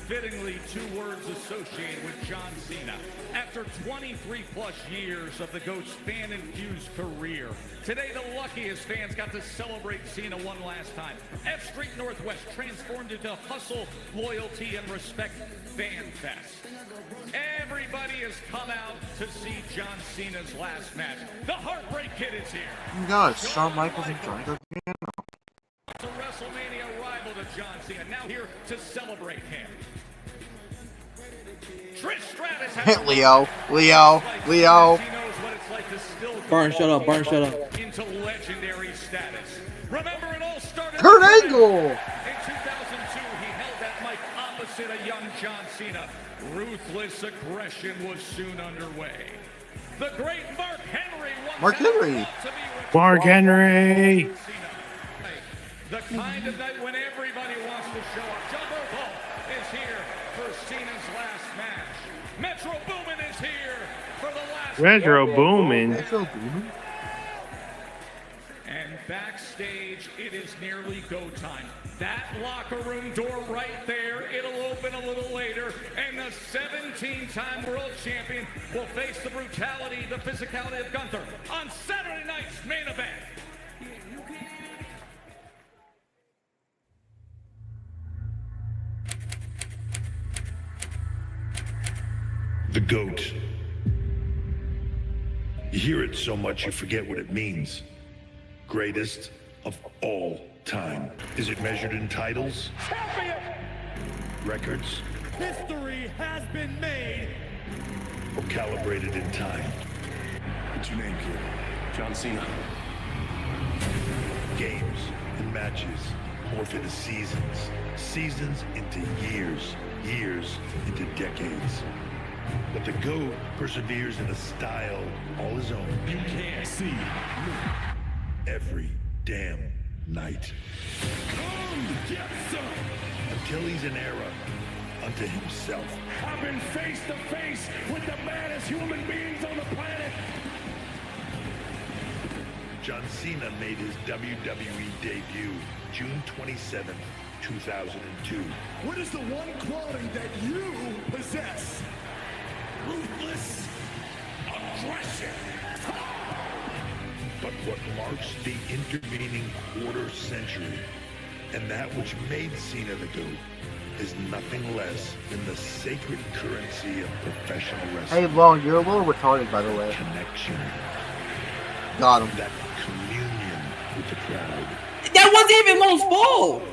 fittingly, two words associated with John Cena. After 23-plus years of the GOAT's fan-infused career, today the luckiest fans got to celebrate Cena one last time. F Street Northwest transformed into hustle, loyalty, and respect fan fest. Everybody has come out to see John Cena's last match. The Heartbreak Kid is here. Oh my God, Shawn Michaels and Johnny Gargano. It's a WrestleMania rival to John Cena, now here to celebrate him. Trish Stratus has Leo. Burn, shut up. Into legendary status. Remember, it all started. Kurt Angle. In 2002, he held that mic opposite a young John Cena. Ruthless aggression was soon underway. The great Mark Henry. Mark Henry. The kind of night when everybody wants to show up. John Burkle is here for Cena's last match. Metro Boomin is here for the last. Metro Boomin. And backstage, it is nearly go time. That locker room door right there, it'll open a little later, and the 17-time world champion will face the brutality, the physicality of Gunther on Saturday night's main event. The GOAT. You hear it so much you forget what it means. Greatest of all time. Is it measured in titles? Champion! Records? History has been made. Or calibrated in time? What's your name, kid? John Cena. Games and matches morph into seasons. Seasons into years. Years into decades. But the GOAT perseveres in a style all his own. You can't see every damn night. Come get some! Until he's an era unto himself. I've been face to face with the baddest human beings on the planet. John Cena made his WWE debut June 27, 2002. What is the one quality that you possess? Ruthless aggression. But what marks the intervening quarter century, and that which made Cena the GOAT, is nothing less than the sacred currency of professional wrestling. Hey, Long, you're a little retarded, by the way. Connection. Got him. That communion with the crowd. That wasn't even Long's fault.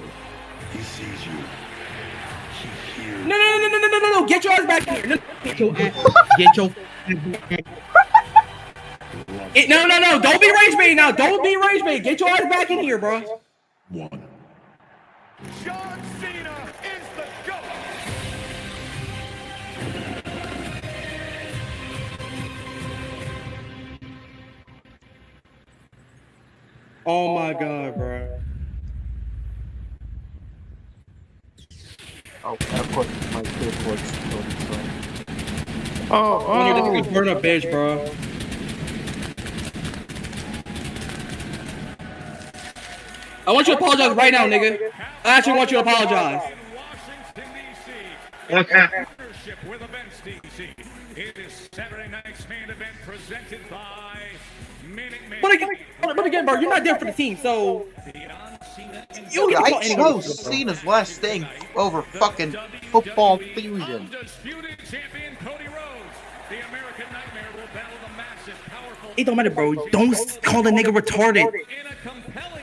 He sees you. He hears. No. Get your ass back here. No. Get your No. Don't be rage bait now. Don't be rage bait. Get your ass back in here, bro. One. John Cena is the GOAT. Oh my God, bro. Oh, and of course, my keyboard's When you're just gonna burn a bitch, bro. I want you to apologize right now, nigga. I actually want you to apologize. With events DC. It is Saturday night's main event presented by Minute Man. But again, bro, you're not there for the team, so Dude, I chose Cena's last thing over fucking football fusion. Undisputed champion Cody Rhodes. The American Nightmare will battle the massive, powerful. it don't matter, bro. Don't call the nigga retarded.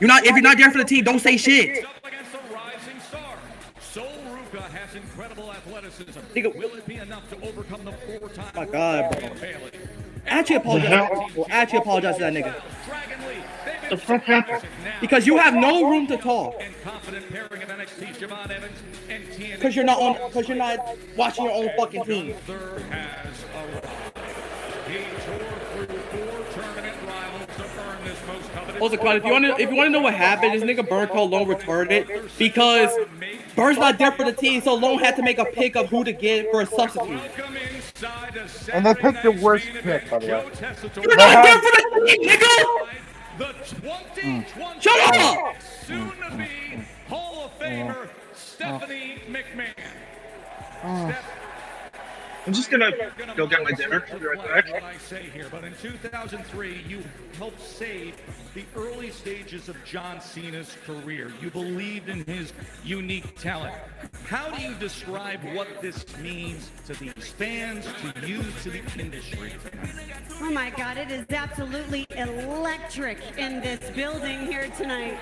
If you're not there for the team, don't say shit. Against a rising star. Sol Ruka has incredible athleticism. Nigga. Will it be enough to overcome the four-time Oh my God, bro. Bailey? Actually apologize to that nigga. Dragon Lee, The fuck happened? Because you have no room to talk. and confident pairing of NXT Javon Evans and TNA. Because you're not watching your own fucking team. Gunther has arrived. He tore through 4 tournament rivals to earn this most coveted. Also, Clyde, if you want to know what happened, this nigga Burn called Lone retarded because Burn's not there for the team, so Lone had to make a pick of who to get for a substitute. Welcome inside the And they picked the Saturday worst night's pick, by the way. Joe Tessitore. You're not there for the team, nigga! The 2020 Shut up! soon to be Hall of Famer Stephanie McMahon. I'm just gonna go get my dinner. I'll be right back. What I say here, but in 2003, you helped save the early stages of John Cena's career. You believed in his unique talent. How do you describe what this means to these fans, to you, to the industry? Oh my God, it is absolutely electric in this building here tonight.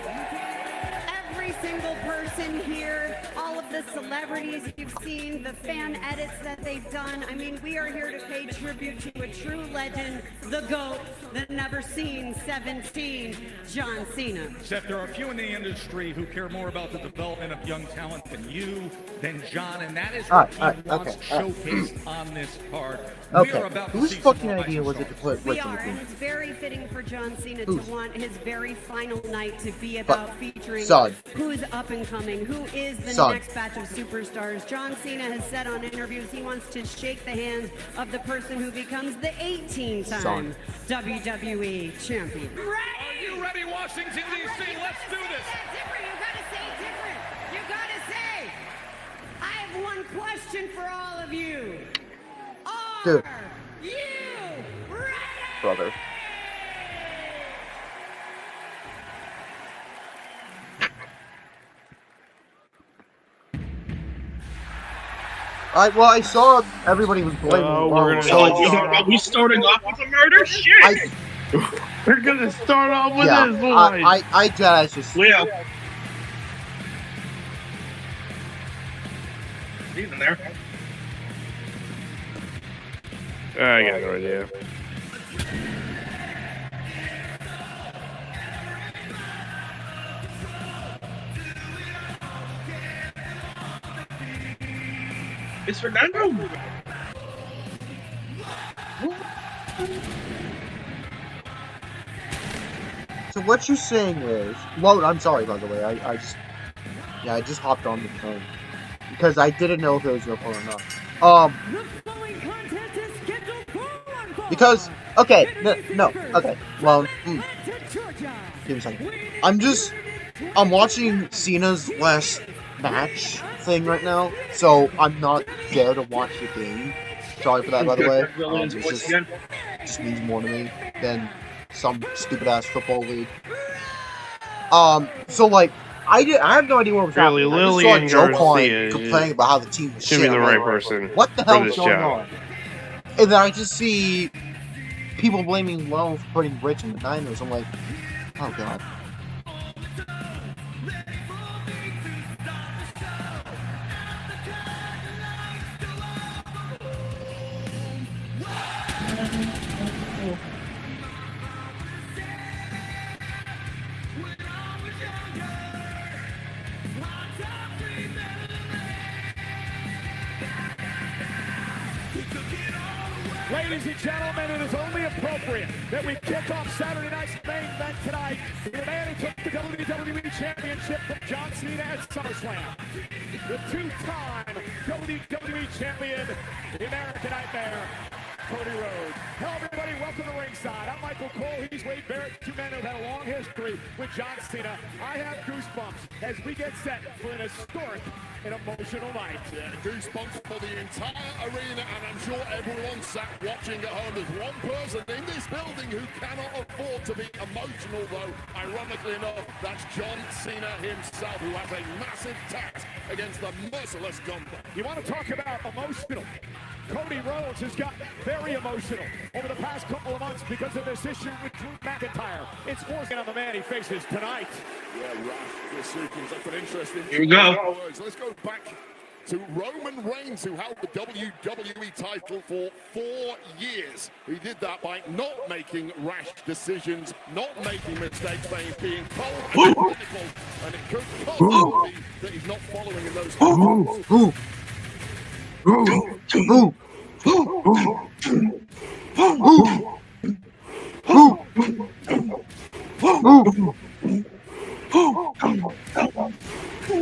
Every single person here, all of the celebrities you've seen, the fan edits that they've done. I mean, we are here to pay tribute to a true legend, the GOAT, the never-seen 17, John Cena. Seth, there are few in the industry who care more about the development of young talent than you, than John, and that is what he wants showcased on this card. Okay, whose fucking idea was it to put We Rich in are, the and team? it's very fitting for John Cena to want his very final night to be about featuring who's up and coming, who is the next batch of superstars. John Cena has said on interviews he wants to shake the hands of the person who becomes the 18-time WWE champion. Are you ready, Washington, D.C.? Let's do this. You gotta say it different. You gotta say, I have one question for all of you. Dude. You ready? Brother. I saw everybody was blaming. We starting off with a murder? Shit! We're gonna start off with Yeah, this one. I just Leo. He's in there. I got no idea. It's Fernando. So what you're saying is, well, I'm sorry by the way. I just hopped on the phone because I didn't know if it was your phone or not. Because okay, no, okay, well, give me a second. I'm watching Cena's last match thing right now, so I'm not there to watch the game. Sorry for that, by the way. It just means more to me than some stupid ass football league. So like, I have no idea what was happening. I just saw Joe Klein complaining about how the team was shit. Should be the right person. What the hell is going on? And then I just see people blaming Lowe for putting Rich in the Niners. I'm like, oh god. Ladies and gentlemen, it is only appropriate that we kick off Saturday night's main event tonight with the man who took the WWE Championship from John Cena at SummerSlam. The two-time WWE Champion, the American Nightmare, Cody Rhodes. Hello, everybody. Welcome to ringside. I'm Michael Cole. He's Wade Barrett. Two men who've had a long history with John Cena. I have goosebumps as we get set for an historic and emotional night. Yeah, goosebumps for the entire arena, and I'm sure everyone sat watching at home. There's one person in this building who cannot afford to be emotional, though. Ironically enough, that's John Cena himself, who has a massive tax against the merciless Gunther. You want to talk about emotional? Cody Rhodes has got very emotional over the past couple of months because of this issue with Drew McIntyre. It's forcing on the man he faces tonight. Yeah, right. This sequence, that's an interesting... Here we go. Let's go back to Roman Reigns, who held the WWE title for 4 years. He did that by not making rash decisions, not making mistakes, being cold and critical, and it could possibly be that he's not following in those...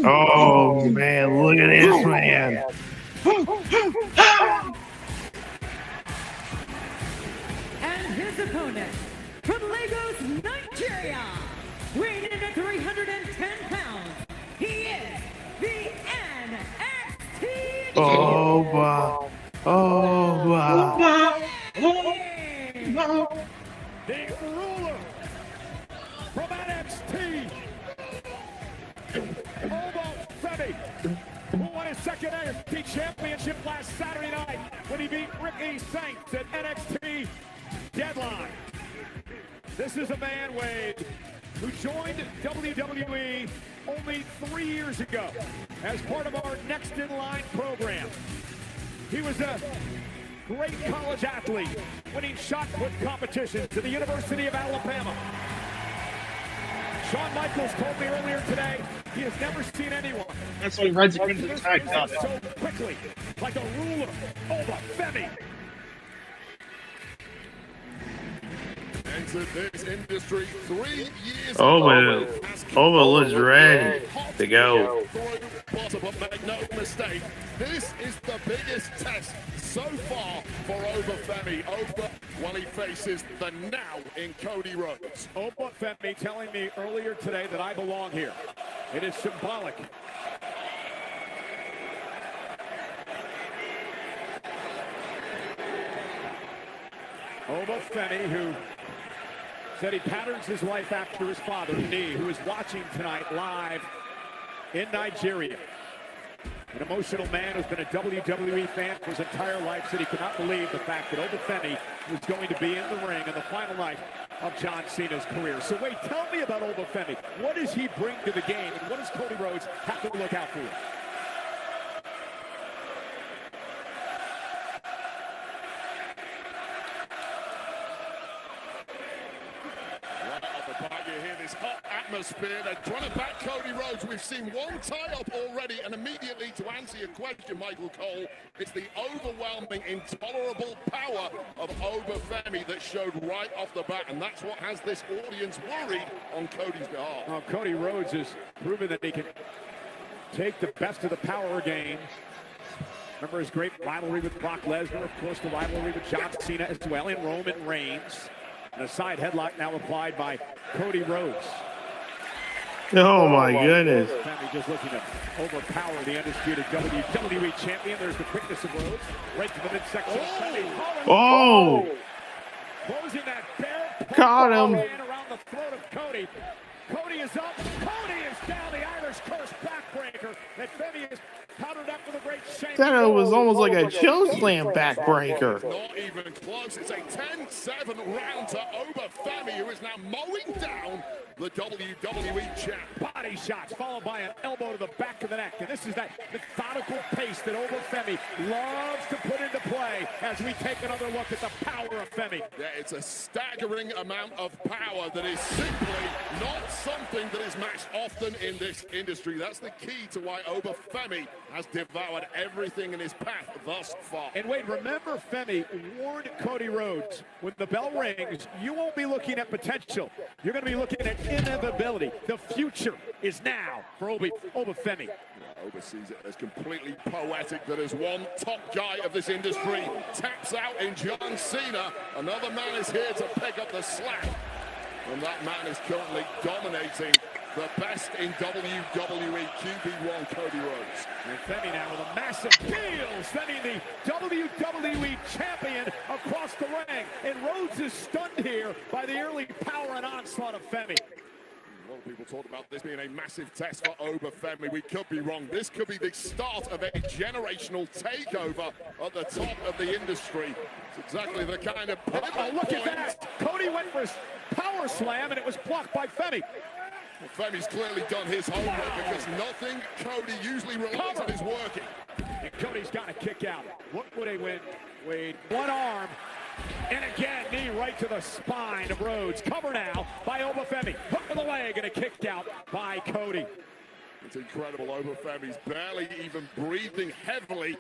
Oh man, look at this man. And his opponent, from Lagos, Nigeria, weighing in at 310 pounds, he is the NXT Oh Oba. Oba. The ruler from NXT, Oba Femi, who won his second NXT championship last Saturday night when he beat Ricky Saints at NXT Deadline. This is a man, Wade, who joined WWE only 3 years ago as part of our Next in Line program. He was a great college athlete, winning shot put competitions at the University of Alabama. Shawn Michaels told me earlier today he has never seen anyone That's why he rides the Crimson Tide. so quickly, like a ruler over Femi. Entered this industry 3 years Oba looks ready to go. But make no mistake, this is the biggest test so far for Oba Femi. Oba, while he faces the now in Cody Rhodes. Oba Femi telling me earlier today that I belong here. It is symbolic. Oba Femi, who said he patterns his life after his father, Nee, who is watching tonight live in Nigeria. An emotional man who's been a WWE fan for his entire life, said he could not believe the fact that Oba Femi was going to be in the ring on the final night of John Cena's career. So wait, tell me about Oba Femi. What does he bring to the game, and what does Cody Rhodes have to look out for? You hear this hot atmosphere. They're trying to back Cody Rhodes. We've seen one tie-up already, and immediately to answer your question, Michael Cole, it's the overwhelming, intolerable power of Oba Femi that showed right off the bat, and that's what has this audience worried on Cody's behalf. Well, Cody Rhodes has proven that he can take the best of the power game. Remember his great rivalry with Brock Lesnar, of course, the rivalry with John Cena as well, and Roman Reigns. And a side headlock now applied by Cody Rhodes. Oh my goodness. Femi just looking to overpower the undisputed WWE champion. There's the quickness of Rhodes. Right to the midsection. Oh! Closing that bear. Got him. Around the throat of Cody. Cody is up. Cody is down. The Irish curse backbreaker that Femi is powdered up with a great shame. That was almost like a choke slam backbreaker. Not even close. It's a 10-7 round to Oba Femi, who is now mowing down the WWE champ. Body shots followed by an elbow to the back of the neck. And this is that methodical pace that Oba Femi loves to put into play as we take another look at the power of Femi. Yeah, it's a staggering amount of power that is simply not something that is matched often in this industry. That's the key to why Oba Femi has devoured everything in his path thus far. And Wade, remember Femi warned Cody Rhodes, when the bell rings, you won't be looking at potential. You're going to be looking at inevitability. The future is now for Oba Femi. Oba sees it as completely poetic that as one top guy of this industry taps out in John Cena, another man is here to pick up the slack. And that man is currently dominating the best in WWE, QB1 Cody Rhodes. And Femi now with a massive deal, sending the WWE champion across the ring. And Rhodes is stunned here by the early power and onslaught of Femi. A lot of people talk about this being a massive test for Oba Femi. We could be wrong. This could be the start of a generational takeover at the top of the industry. It's exactly the kind of Oh, look at that. Cody went for his power slam, and it was blocked by Femi. Well, Femi's clearly done his homework because nothing Cody usually relies on is working. And Cody's got to kick out. What would he win, Wade? One arm. And again, knee right to the spine of Rhodes. Cover now by Oba Femi. Hook of the leg and a kick out by Cody. It's incredible. Oba Femi's barely even breathing heavily.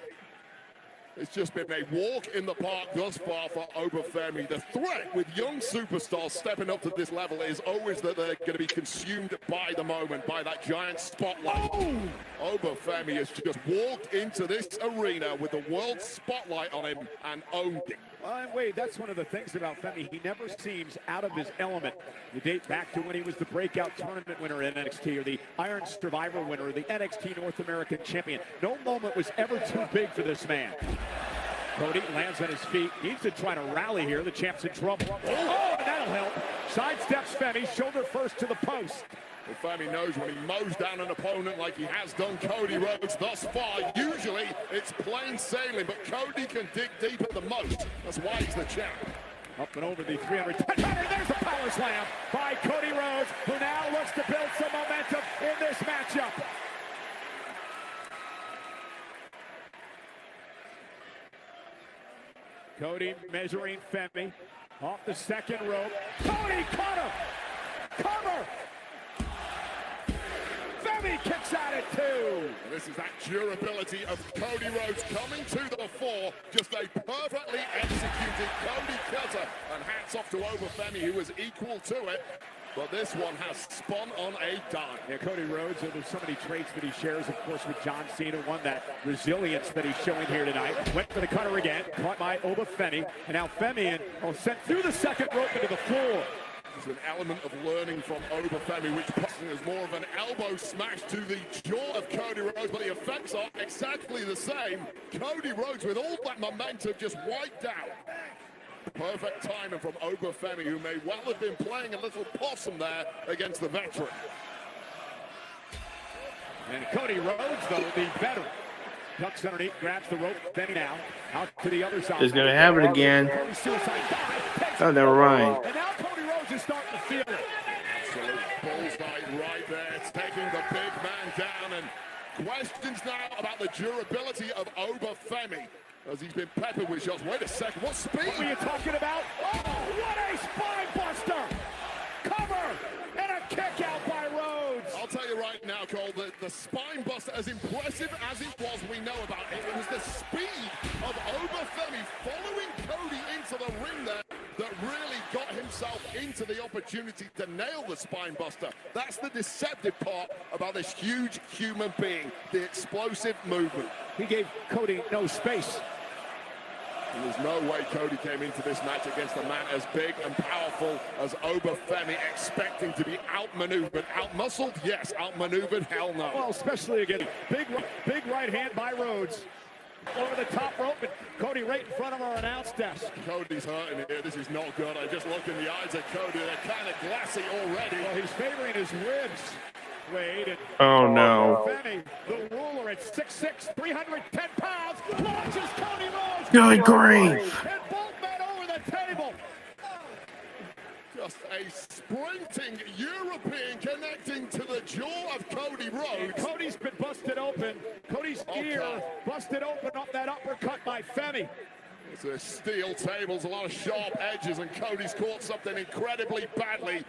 It's just been a walk in the park thus far for Oba Femi. The threat with young superstars stepping up to this level is always that they're going to be consumed by the moment, by that giant spotlight. Oh! Oba Femi has just walked into this arena with the world spotlight on him and owned it. And Wade, that's one of the things about Femi. He never seems out of his element. You date back to when he was the breakout tournament winner in NXT, or the Iron Survivor winner, or the NXT North American champion. No moment was ever too big for this man. Cody lands on his feet. Needs to try to rally here. The champ's in trouble. Oh, and that'll help. Sidesteps Femi, shoulder first to the post. Well, Femi knows when he mows down an opponent like he has done Cody Rhodes thus far, usually it's plain sailing, but Cody can dig deep at the most. That's why he's the champ. Up and over the 300. There's the power slam by Cody Rhodes, who now looks to build some momentum in this matchup. Cody measuring Femi off the second rope. Cody caught him. Cover. Femi kicks at it too. And this is that durability of Cody Rhodes coming to the fore. Just a perfectly executed Cody cutter. And hats off to Femi, who was equal to it. But this one has spun on a dime. Yeah, Cody Rhodes, there's so many traits that he shares, of course, with John Cena. One, that resilience that he's showing here tonight. Went for the cutter again, caught by Femi. And now Femi sent through the second rope into the floor. There's an element of learning from Femi, which is more of an elbow smash to the jaw of Cody Rhodes, but the effects are exactly the same. Cody Rhodes, with all that momentum, just wiped out. Perfect timing from Femi, who may well have been playing a little possum there against the veteran. And Cody Rhodes, though, the veteran, ducks underneath, grabs the rope, Femi now, out to the other side. He's gonna have it again. Oh, never mind. And now Cody Rhodes is starting to feel it. Absolute bullseye right there. It's taking the big man down, and questions now about the durability of Femi, as he's been peppered with shots. Wait a second, what speed? What were you talking about? Oh, what a spine buster! Cover and a kick out by Rhodes. I'll tell you right now, Cole, the spine buster, as impressive as it was, we know about it. It was the speed of Femi following Cody into the ring there that really got himself into the opportunity to nail the spine buster. That's the deceptive part about this huge human being, the explosive movement. He gave Cody no space. And there's no way Cody came into this match against a man as big and powerful as Femi, expecting to be outmaneuvered. Outmuscled? Yes. Outmaneuvered? Hell no. Well, especially again, big right hand by Rhodes. Over the top rope, and Cody right in front of our announce desk. Cody's hurting here. This is not good. I just look in the eyes of Cody. They're kind of glassy already. Well, he's favoring his ribs. Wade and Oh no. Femi, the ruler at 6'6", 310 pounds, launches Cody Rhodes. Good grief. And both men over the table. Just a sprinting European connecting to the jaw of Cody Rhodes. And Cody's been busted open. Cody's ear busted open up that uppercut by Femi. It's a steel tables, a lot of sharp edges, and Cody's caught something incredibly badly.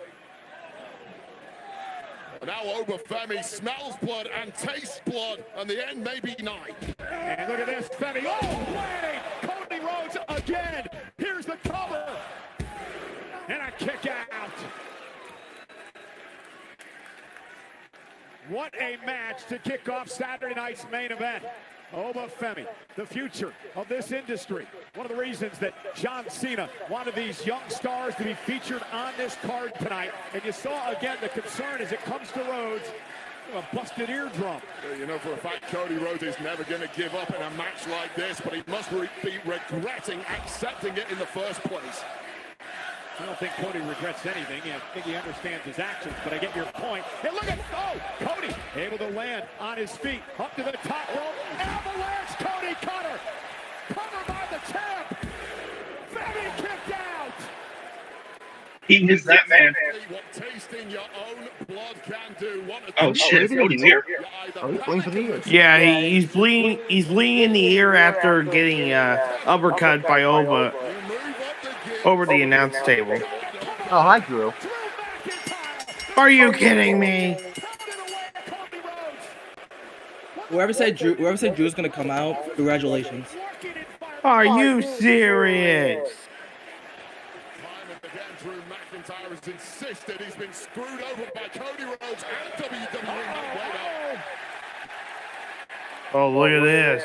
And now Femi smells blood and tastes blood, and the end may be nigh. And look at this, Femi. Oh, landing! Cody Rhodes again. Here's the cover. And a kick out. What a match to kick off Saturday night's main event. Femi, the future of this industry. One of the reasons that John Cena wanted these young stars to be featured on this card tonight. And you saw again the concern as it comes to Rhodes, a busted eardrum. You know for a fact Cody Rhodes is never going to give up in a match like this, but he must be regretting accepting it in the first place. I don't think Cody regrets anything. I think he understands his actions, but I get your point. And look at, Cody able to land on his feet, up to the top rope. Avalanche, Cody cutter. Covered by the champ. Femi kicked out. He is that man. What tasting your own blood can do. Oh shit, Cody's here. Yeah, he's bleeding. He's bleeding in the ear after getting uppercut by over the announce table. Oh, hi, Drew. Are you kidding me? Whoever said Drew's gonna come out, congratulations. Are you serious? Drew McIntyre has insisted he's been screwed over by Cody Rhodes and WWE. Oh, look at this.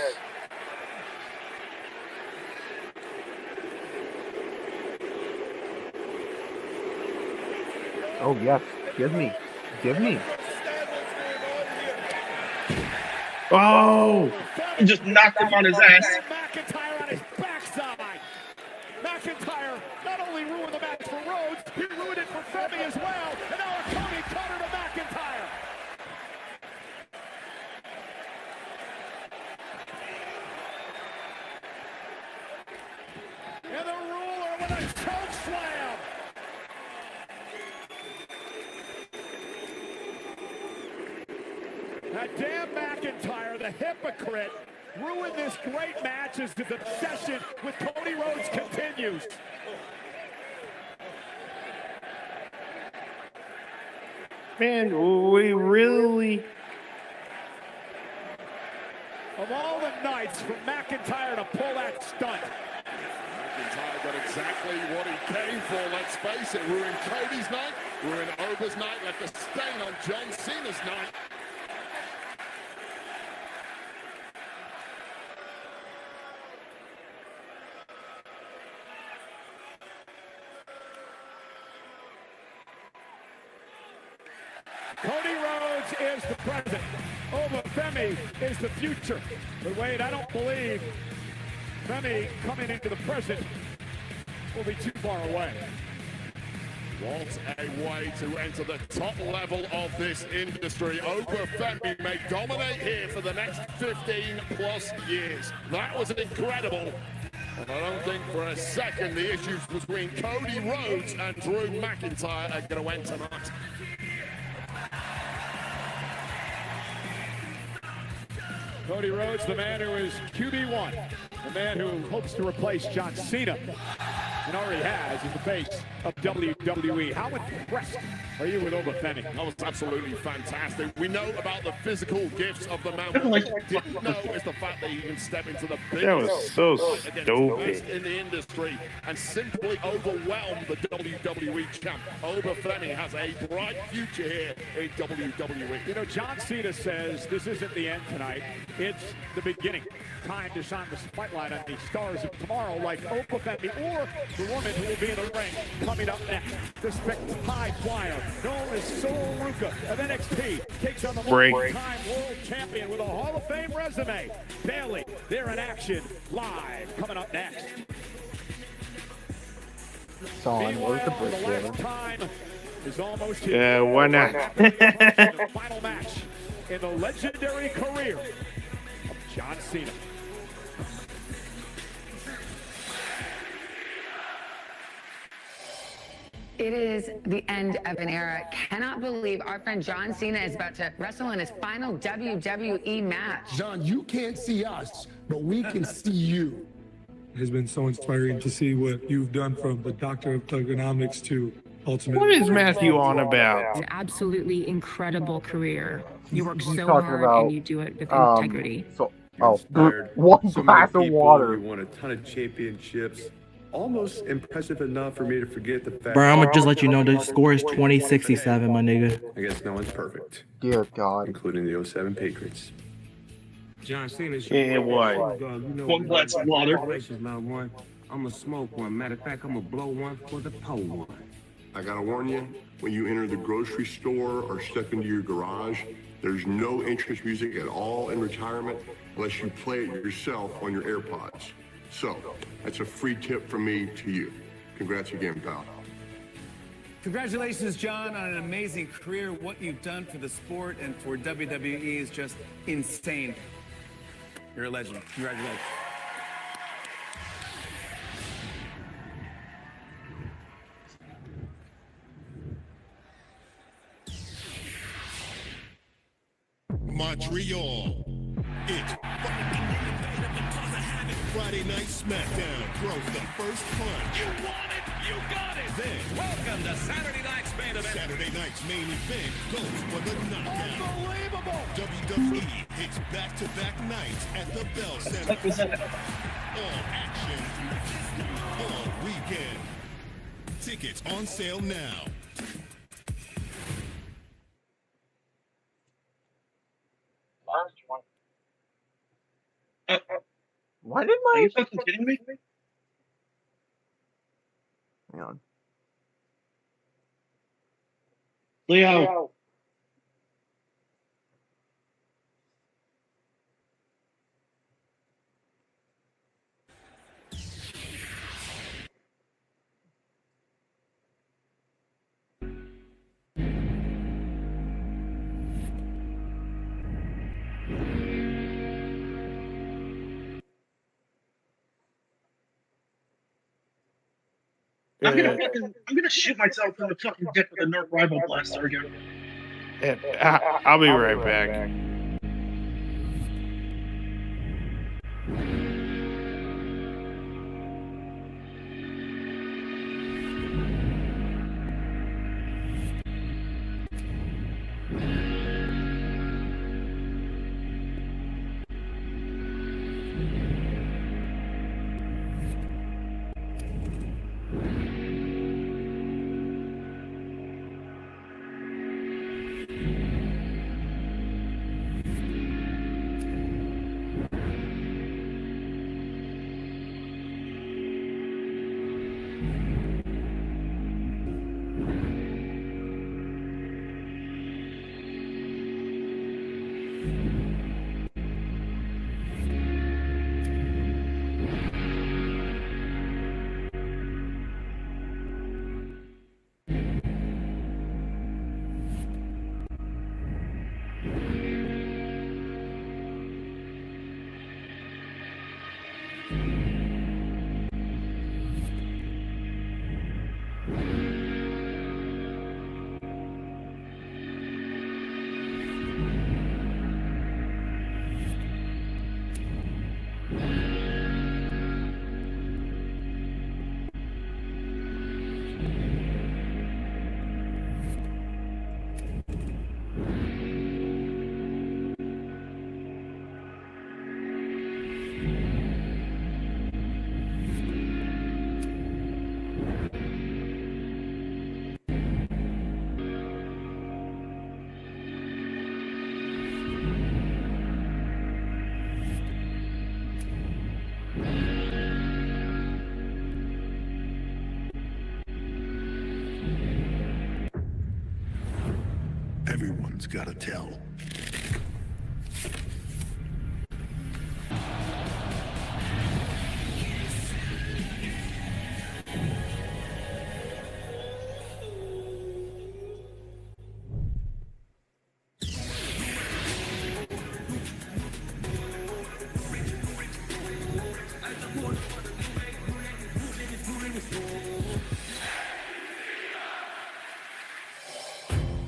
Oh yes, give me. Oh, He just knocked him on his ass. McIntyre on his backside. McIntyre not only ruined the match for Rhodes, he ruined it for Femi as well. And now a Cody cutter to McIntyre. And the ruler with a choke slam. That damn McIntyre, the hypocrite, ruined this great match as his obsession with Cody Rhodes continues. man, we really. Of all the nights for McIntyre to pull that stunt. McIntyre got exactly what he came for, let's face it. Ruined Cody's night, ruined Ober's night, left a stain on John Cena's night. Cody Rhodes is the present. Oba Femi is the future. But wait, I don't believe Femi coming into the present will be too far away. What a way to enter the top level of this industry. Oba Femi may dominate here for the next 15 plus years. That was incredible. And I don't think for a second the issues between Cody Rhodes and Drew McIntyre are going to end tonight. Cody Rhodes, the man who is QB1, the man who hopes to replace John Cena, and already has, is the face of WWE. How impressed are you with Oba Femi? That was absolutely fantastic. We know about the physical gifts of the man. What we didn't know is the fact that he can step into the biggest That was so against the best stupid. in the industry and simply overwhelm the WWE champ. Oba Femi has a bright future here in WWE. You know, John Cena says this isn't the end tonight. It's the beginning. Time to shine the spotlight on the stars of tomorrow like Oba Femi or the woman who will be in the ring coming up next. The high flyer known as Sol Ruka of NXT takes on the multi-time world champion with a Hall of Fame resume. Bailey, they're in action live coming up next. Meanwhile, the last time is almost here. Yeah, why not? The final match in the legendary career of John Cena. It is the end of an era. Cannot believe our friend John Cena is about to wrestle in his final WWE match. John, you can't see us, but we can see you. It has been so inspiring to see what you've done from the Doctor of Thugonomics to Ultimate. What is Matthew on about? An absolutely incredible career. You work He's so talking hard about, and you do it with integrity. One glass of water. We won a ton of championships. Almost impressive enough for me to forget the fact. Bro, I'm gonna just let you know the score is 20-67, my nigga. I guess no one's perfect. Dear God. Including the 07 Patriots. John Cena's Yeah, what? One glass of water. I'm gonna smoke one. Matter of fact, I'm gonna blow one for the pole one. I gotta warn you, when you enter the grocery store or step into your garage, there's no entrance music at all in retirement unless you play it yourself on your AirPods. So, that's a free tip from me to you. Congrats again, pal. Congratulations, John, on an amazing career. What you've done for the sport and for WWE is just insane. You're a legend. Congratulations. Montreal. It's Friday Night SmackDown throws the first punch. You want it, you got it. Then, welcome to Saturday night's main event. Saturday night's main event goes for the knockout. Unbelievable! WWE hits back-to-back nights at the Bell Center. All action, all weekend. Tickets on sale now. Why did my... Are you fucking kidding me? Hang on. Leo. I'm gonna shoot myself in the fucking dick with a Nerf Rival Blaster again. I'll be right back. Everyone's got to tell.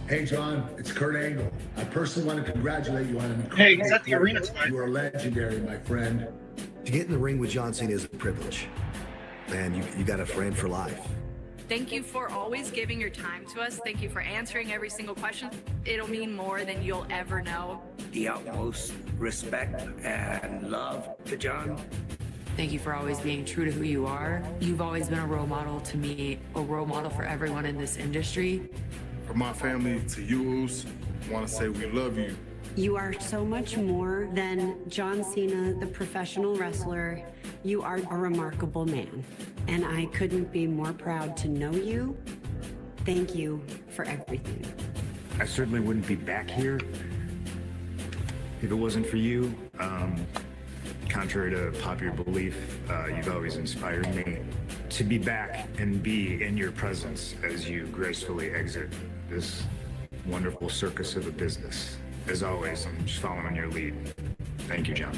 Hey, John, it's Kurt Angle. I personally want to congratulate you on an Hey, is that the arena tonight? You are legendary, my friend. To get in the ring with John Cena is a privilege. Man, you got a friend for life. Thank you for always giving your time to us. Thank you for answering every single question. It'll mean more than you'll ever know. The utmost respect and love to John. Thank you for always being true to who you are. You've always been a role model to me, a role model for everyone in this industry. From my family to yours, I want to say we love you. You are so much more than John Cena, the professional wrestler. You are a remarkable man, and I couldn't be more proud to know you. Thank you for everything. I certainly wouldn't be back here if it wasn't for you. Contrary to popular belief, you've always inspired me to be back and be in your presence as you gracefully exit this wonderful circus of a business. As always, I'm just following your lead. Thank you, John.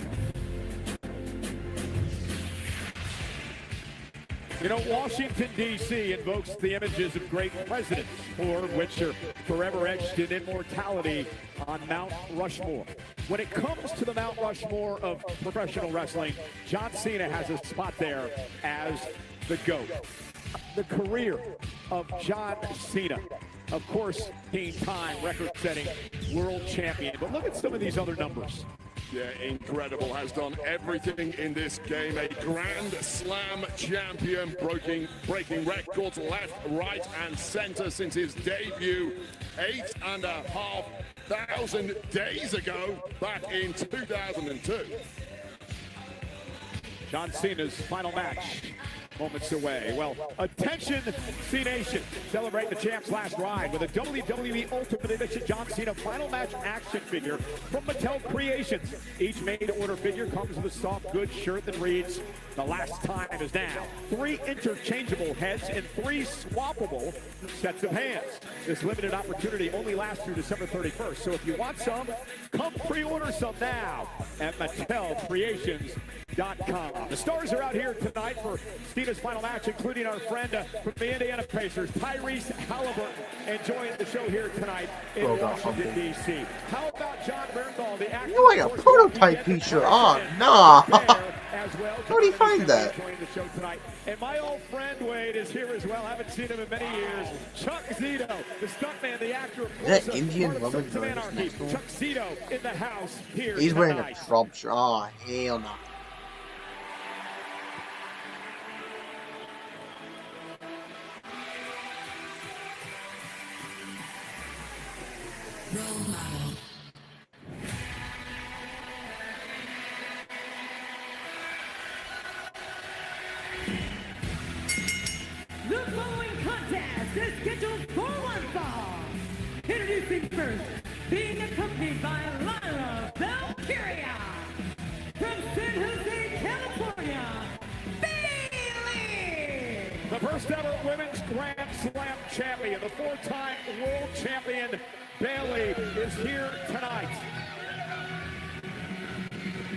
You know, Washington, D.C. invokes the images of great presidents, four of which are forever etched in immortality on Mount Rushmore. When it comes to the Mount Rushmore of professional wrestling, John Cena has a spot there as the GOAT. The career of John Cena, of course, being time record-setting world champion. But look at some of these other numbers. Yeah, incredible. Has done everything in this game. A Grand Slam champion, breaking records left, right, and center since his debut 8,500 days ago back in 2002. John Cena's final match moments away. Well, attention, C-Nation. Celebrate the champ's last ride with a WWE Ultimate Edition John Cena final match action figure from Mattel Creations. Each made-to-order figure comes with a soft goods shirt that reads, "The last time is now." 3 interchangeable heads and 3 swappable sets of hands. This limited opportunity only lasts through December 31st. So if you want some, come pre-order some now at MattelCreations.com. The stars are out here tonight for Cena's final match, including our friend from the Indiana Pacers, Tyrese Halliburton, enjoying the show here tonight in Washington, D.C. How about John Bernthal, the actor? You're like a prototype picture. Oh, nah. Where'd he find that? The show tonight. And my old friend Wade is here as well. Haven't seen him in many years. Chuck Zito, the stuntman, the actor. Is that Indian woman doing this? Chuck Zito in the house here. He's wearing tonight. a Trump shirt. Oh, hell no. The following contest is scheduled for one fall. Introducing first, being accompanied by Lyra Valkyria. From San Jose, California, Bailey. The first ever women's Grand Slam champion, the 4-time world champion, Bailey, is here tonight.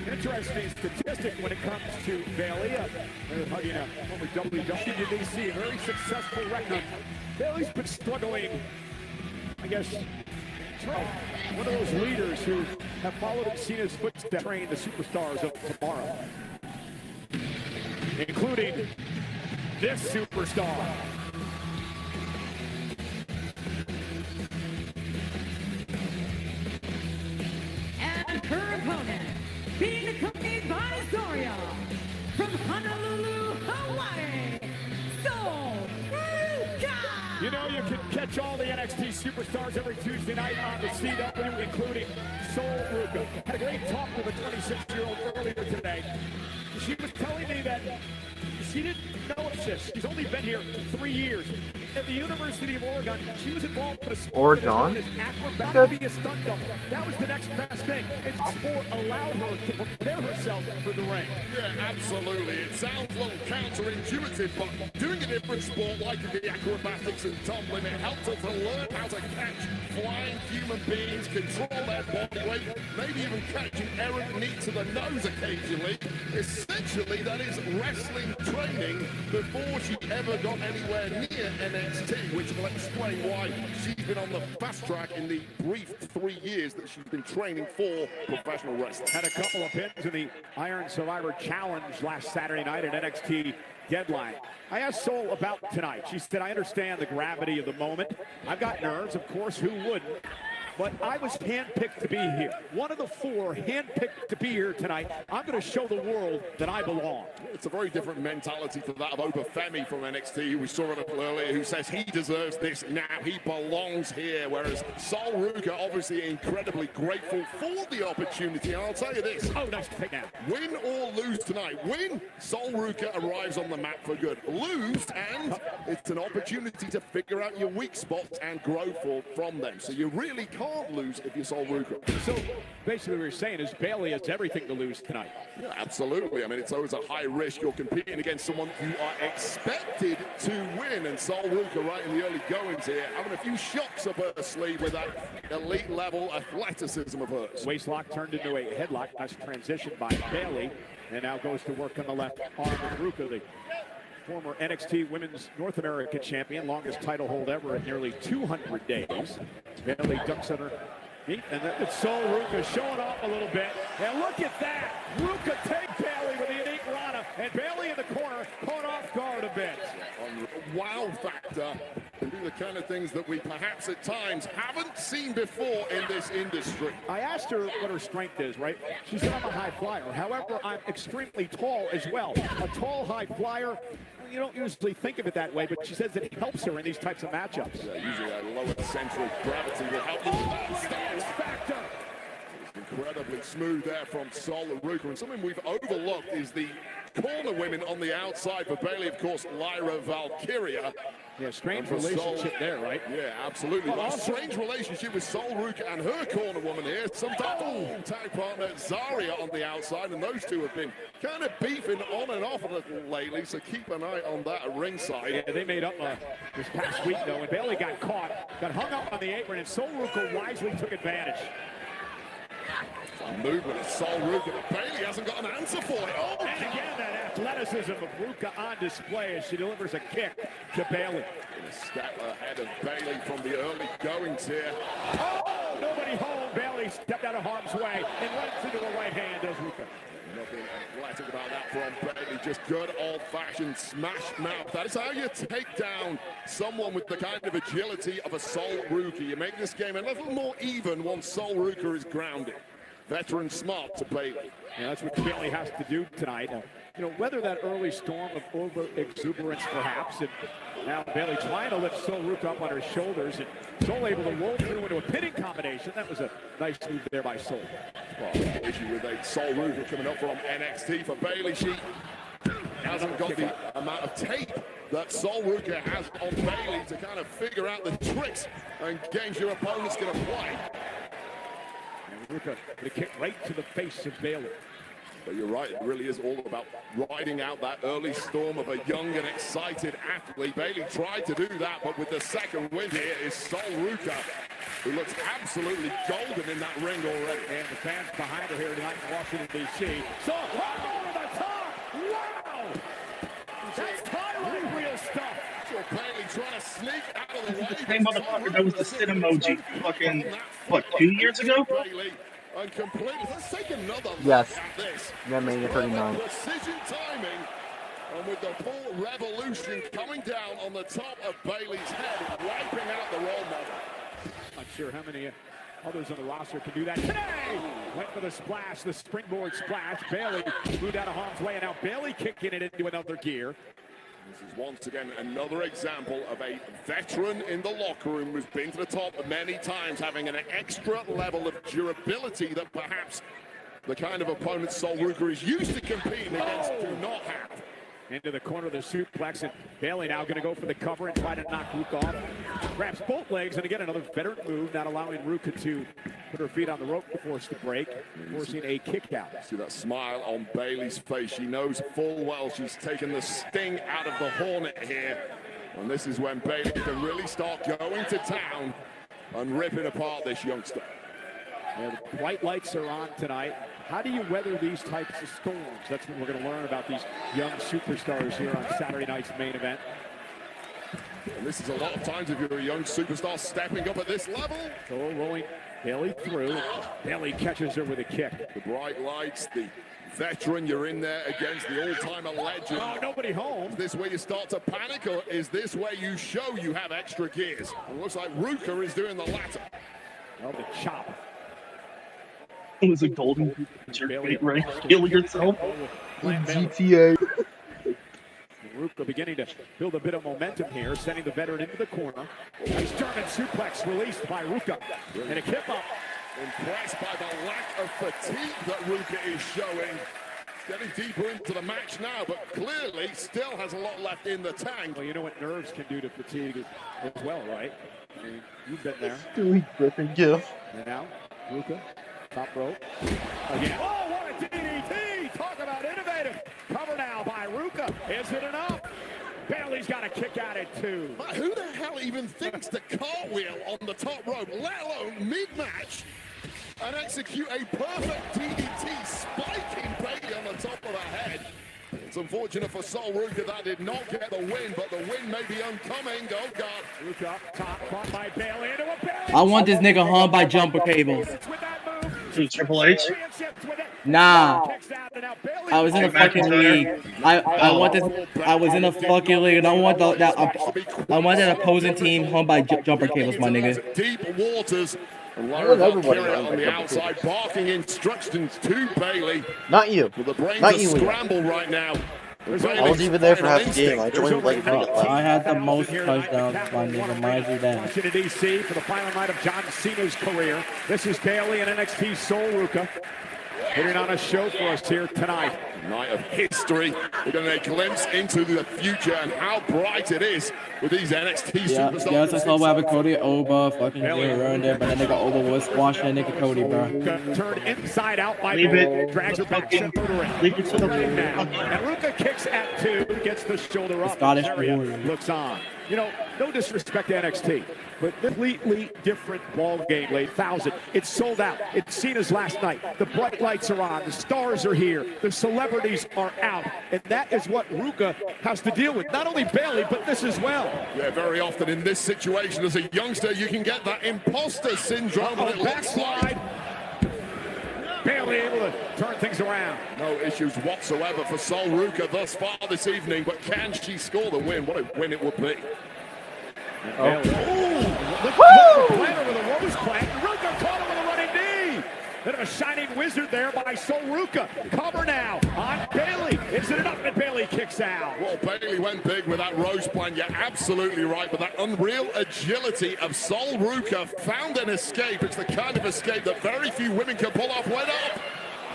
Interesting statistic when it comes to Bailey. Hugging a former WWDC, a very successful record. Bailey's been struggling, I guess, one of those leaders who have followed in Cena's footsteps, train the superstars of tomorrow, including this superstar. And her opponent, being accompanied by Zoria. From Honolulu, Hawaii, Soul Ruka. You know you can catch all the NXT superstars every Tuesday night on the CW, including Soul Ruka. Had a great talk with a 26-year-old earlier today. She was telling me that she didn't know of this. She's only been here 3 years. At the University of Oregon, she was involved in a sport Oregon? acrobatic to be a stunt double. That was the next best thing. And sport allowed her to prepare herself for the ring. Yeah, absolutely. It sounds a little counterintuitive, but doing a different sport like the acrobatics and tumbling, it helps her to learn how to catch flying human beings, control their body weight, maybe even catching errant knee to the nose occasionally. Essentially, that is wrestling training before she ever got anywhere near NXT, which will explain why she's been on the fast track in the brief 3 years that she's been training for professional wrestling. Had a couple of pins in the Iron Survivor Challenge last Saturday night at NXT Deadline. I asked Soul about tonight. She said, "I understand the gravity of the moment. I've got nerves, of course, who wouldn't? But I was handpicked to be here. One of the 4 handpicked to be here tonight. I'm going to show the world that I belong." It's a very different mentality to that of Obafemi from NXT, who we saw a little earlier, who says he deserves this now, he belongs here, whereas Sol Ruka obviously incredibly grateful for the opportunity. And I'll tell you this. Oh, nice pick now. Win or lose tonight. Win, Sol Ruka arrives on the map for good. Lose, and it's an opportunity to figure out your weak spots and grow from them. So you really can't lose if you're Sol Ruka. So basically what you're saying is Bailey has everything to lose tonight. Yeah, absolutely. I mean, it's always a high risk. You're competing against someone you are expected to win. And Sol Ruka, right in the early goings here, having a few shots up her sleeve with that elite level athleticism of hers. Waist lock turned into a headlock. Nice transition by Bailey. And now goes to work on the left arm of Ruka, the former NXT Women's North American Champion, longest title hold ever at nearly 200 days. Bailey ducks under feet, and that's Sol Ruka showing off a little bit. And look at that! Ruka take Bailey with the unique Rana, and Bailey in the corner caught off guard a bit. Wow factor. And do the kind of things that we perhaps at times haven't seen before in this industry. I asked her what her strength is, right? She said, "I'm a high flyer. However, I'm extremely tall as well." A tall high flyer, you don't usually think of it that way, but she says it helps her in these types of matchups. Yeah, usually a lower central gravity will help. Stance factor. Incredibly smooth there from Sol Ruka. And something we've overlooked is the corner women on the outside for Bailey, of course, Lyra Valkyria. Yeah, strange relationship there, right? Yeah, absolutely. But a strange relationship with Sol Ruka and her corner woman here. Sometimes tag partner Zarya on the outside, and those two have been kind of beefing on and off a little lately, so keep an eye on that at ringside. Yeah, they made up this past week, though, and Bailey got caught, got hung up on the apron, and Sol Ruka wisely took advantage. Movement of Sol Ruka, but Bailey hasn't got an answer for it. Oh, and again, that athleticism of Ruka on display as she delivers a kick to Bailey. A step ahead of Bailey from the early goings here. Oh, nobody home. Bailey stepped out of harm's way and went into the right hand as Ruka. Nothing athletic about that from Bailey, just good old-fashioned smash mouth. That is how you take down someone with the kind of agility of a Sol Ruka. You make this game a little more even once Sol Ruka is grounded. Veteran smart to Bailey. Yeah, that's what Bailey has to do tonight. Weather that early storm of over-exuberance, perhaps, and now Bailey trying to lift Sol Ruka up on her shoulders, and Sol able to roll through into a pinning combination. That was a nice move there by Sol. Well, issue with a Sol Ruka coming up from NXT for Bailey. She hasn't got the amount of tape that Sol Ruka has on Bailey to kind of figure out the tricks and games your opponent's going to play. Ruka with a kick right to the face of Bailey. But you're right, it really is all about riding out that early storm of a young and excited athlete. Bailey tried to do that, but with the second win here is Sol Ruka, who looks absolutely golden in that ring already. And the fans behind her here tonight in Washington, D.C. So, right over the top! Wow! That's highlight reel stuff. So Bailey trying to sneak out of the way. The same motherfucker that was the sit emoji fucking, what, 2 years ago? And completely, let's take another look Yes. at this. Yeah, Mania 39. Precision timing, and with the full revolution coming down on the top of Bailey's head, wiping out the role model. Not sure how many others on the roster can do that today. Went for the splash, the springboard splash. Bailey moved out of harm's way, and now Bailey kicking it into another gear. This is once again another example of a veteran in the locker room who's been to the top many times, having an extra level of durability that perhaps the kind of opponent Sol Ruka is used to competing against do not have. Into the corner of the suplex, and Bailey now going to go for the cover and try to knock Ruka off. Grabs both legs, and again another veteran move, not allowing Ruka to put her feet on the rope to force the break, forcing a kick out. See that smile on Bailey's face. She knows full well she's taken the sting out of the Hornet here. And this is when Bailey can really start going to town and ripping apart this youngster. Yeah, the bright lights are on tonight. How do you weather these types of storms? That's what we're going to learn about these young superstars here on Saturday night's main event. And this is a lot of times if you're a young superstar stepping up at this level. So rolling Bailey through. Bailey catches her with a kick. The bright lights, the veteran, you're in there against the all-timer legend. Oh, nobody home. Is this where you start to panic, or is this where you show you have extra gears? It looks like Ruka is doing the latter. Oh, the chop. It was a golden jerk, right? Kill yourself. GTA. Ruka beginning to build a bit of momentum here, sending the veteran into the corner. Nice German suplex released by Ruka. And a kick up. Impressed by the lack of fatigue that Ruka is showing. Getting deeper into the match now, but clearly still has a lot left in the tank. Well, you know what nerves can do to fatigue as well, right? I mean, you've been there. Stewie Griffin gif. And now, Ruka, top rope. Again. Oh, what a DDT! Talk about innovative. Cover now by Ruka. Is it enough? Bailey's got a kick at it, too. But who the hell even thinks to cartwheel on the top rope, let alone mid-match, and execute a perfect DDT, spiking Bailey on the top of her head? It's unfortunate for Sol Ruka that did not get the win, but the win may be oncoming. Oh, God. Ruka, top, caught by Bailey into a Bailey. I want this nigga hung by jumper cables. To Triple H? Nah. I was in a fucking league. I want this. I was in a fucking league, and I want I want that opposing team hung by jumper cables, my nigga. Deep waters. And Lyra Valkyria on the outside, barking instructions to Bailey. Not you. Well, the brains Not are you. scrambled right now. I was even there for half the game. I joined like I had the most touchdowns, my nigga. Mind you that. Washington, D.C. for the final night of John Cena's career. This is Bailey and NXT Sol Ruka. putting on a show for us here tonight. Night of history. We're going to get a glimpse into the future and how bright it is with these NXT Yeah, superstars. yes, I saw what happened. Cody Oba fucking ruined it, but then nigga Oba was squashing that nigga Cody, bro. Turned inside out by Leave it. drags her back center to the ring. Leave it to the ring now. And Ruka kicks at 2, gets the shoulder up. Scottish Area Warrior. looks on. You know, no disrespect to NXT, but completely different ball game, late 1,000. It's sold out. It's Cena's last night. The bright lights are on. The stars are here. The celebrities are out. And that is what Ruka has to deal with. Not only Bayley, but this as well. Yeah, very often in this situation as a youngster, you can get that imposter syndrome. But it looks like Bayley able to turn things around. no issues whatsoever for Sol Ruka thus far this evening, but can she score the win? What a win it would be. Look at the planter with a rose plant. Ruka caught him with a running knee. Bit of a shining wizard there by Sol Ruka. Cover now on Bayley. Is it enough? And Bayley kicks out. Well, Bayley went big with that rose plant. You're absolutely right. But that unreal agility of Sol Ruka found an escape. It's the kind of escape that very few women can pull off. Went up.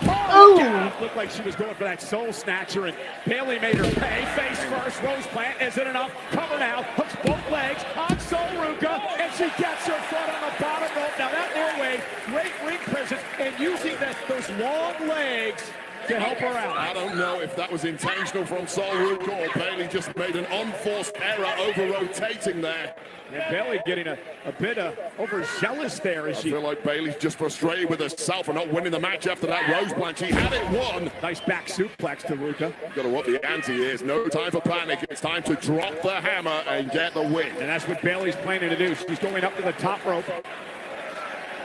Oh! Looked like she was going for that soul snatcher, and Bayley made her pay. Face first, rose plant. Is it enough? Cover now. Hooks both legs on Sol Ruka, and she gets her foot on the bottom rope. Now that airway, great ring presence, and using those long legs to help her out. I don't know if that was intentional from Sol Ruka or Bayley just made an unforced error over rotating there. And Bayley getting a bit overzealous there as she... I feel like Bayley's just frustrated with herself for not winning the match after that rose plant. She had it won. Nice back suplex to Ruka. Got to what the ante is. No time for panic. It's time to drop the hammer and get the win. And that's what Bayley's planning to do. She's going up to the top rope.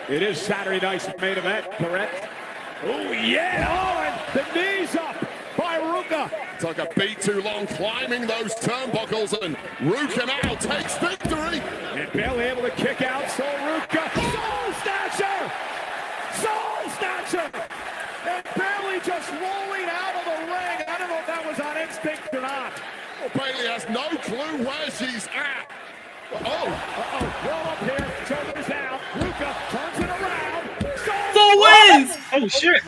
It is Saturday night's main event, correct? Oh, yeah! Oh, and the knees up by Ruka. Took a beat too long climbing those turnbuckles, and Ruka now takes victory. And Bayley able to kick out Sol Ruka. Soul Snatcher! Soul Snatcher! And Bayley just rolling out of the ring. I don't know if that was on instinct or not. Well, Bayley has no clue where she's at. Roll up here, shoulders down. Ruka turns it around. Sol wins! Oh shit!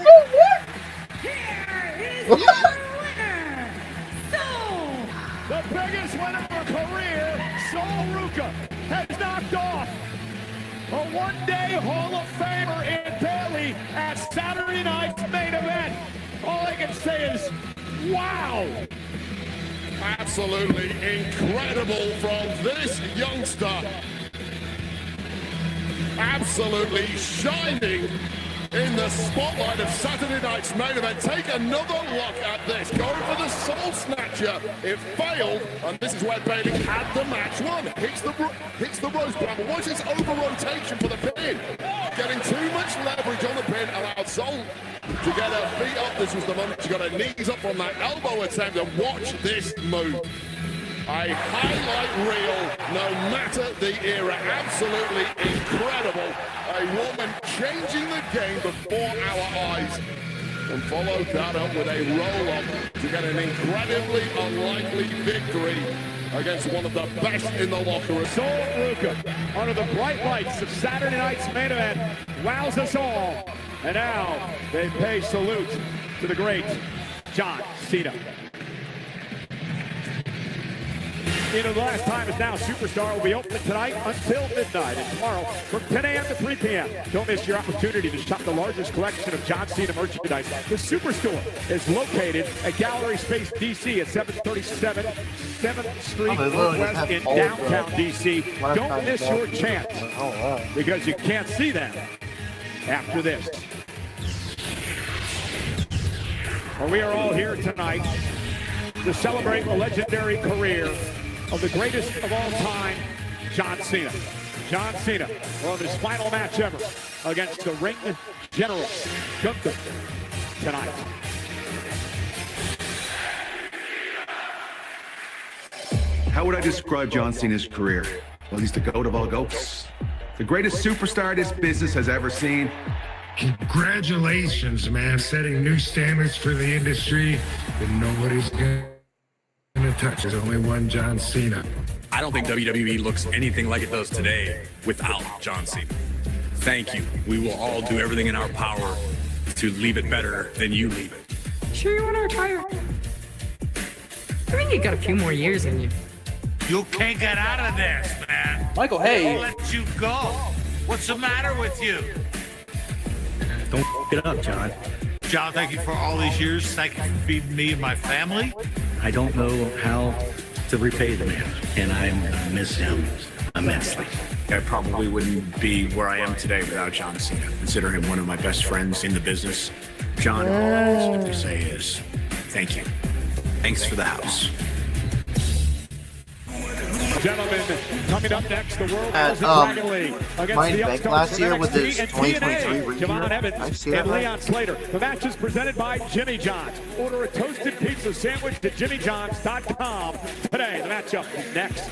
The biggest win of her career, Sol Ruka has knocked off a one-day Hall of Famer in Bayley at Saturday night's main event. All I can say is, wow! Absolutely incredible from this youngster. Absolutely shining in the spotlight of Saturday night's main event. Take another look at this. Going for the Soul Snatcher. It failed, and this is where Bayley had the match won. Hits the rose plant, but watch this over-rotation for the pin. Getting too much leverage on the pin allowed Soul to get her feet up. This was the moment she got her knees up from that elbow attempt, and watch this move. A highlight reel, no matter the era. Absolutely incredible. A woman changing the game before our eyes. And followed that up with a roll-up to get an incredibly unlikely victory against one of the best in the locker room. Sol Ruka, under the bright lights of Saturday night's main event, wows us all. And now they pay salute to the great John Cena. You know, the last time is now. Superstar will be open tonight until midnight, and tomorrow from 10 a.m. to 3 p.m. Don't miss your opportunity to shop the largest collection of John Cena merchandise. The Superstore is located at Gallery Space DC at 737 7th Street Northwest in downtown DC. Don't miss your chance because you can't see them after this. Well, we are all here tonight to celebrate the legendary career of the greatest of all time, John Cena. John Cena will have his final match ever against the Ring General, Gunther, tonight. How would I describe John Cena's career? Well, he's the GOAT of all GOATs. The greatest superstar this business has ever seen. Congratulations, man. Setting new standards for the industry that nobody's gonna touch. There's only one John Cena. I don't think WWE looks anything like it does today without John Cena. Thank you. We will all do everything in our power to leave it better than you leave it. Sure you want to retire? I mean, you got a few more years in you. You can't get out of this, man. Michael, hey. I'll let you go. What's the matter with you? Don't f it up, John. John, thank you for all these years. Thank you for feeding me and my family. I don't know how to repay the man, and I'm gonna miss him immensely. I probably wouldn't be where I am today without John Cena. Consider him one of my best friends in the business. John, all I have to say is thank you. Thanks for the house. Gentlemen, coming up next, the World At, Dragon League against Mind the Bank upstarts last of year with NXT his and 2023 TNA, ring Javon gear. Evans I see that and right. Leon Slater. The match is presented by Jimmy John's. Order a toasted pizza sandwich to jimmyjohns.com today. The matchup next.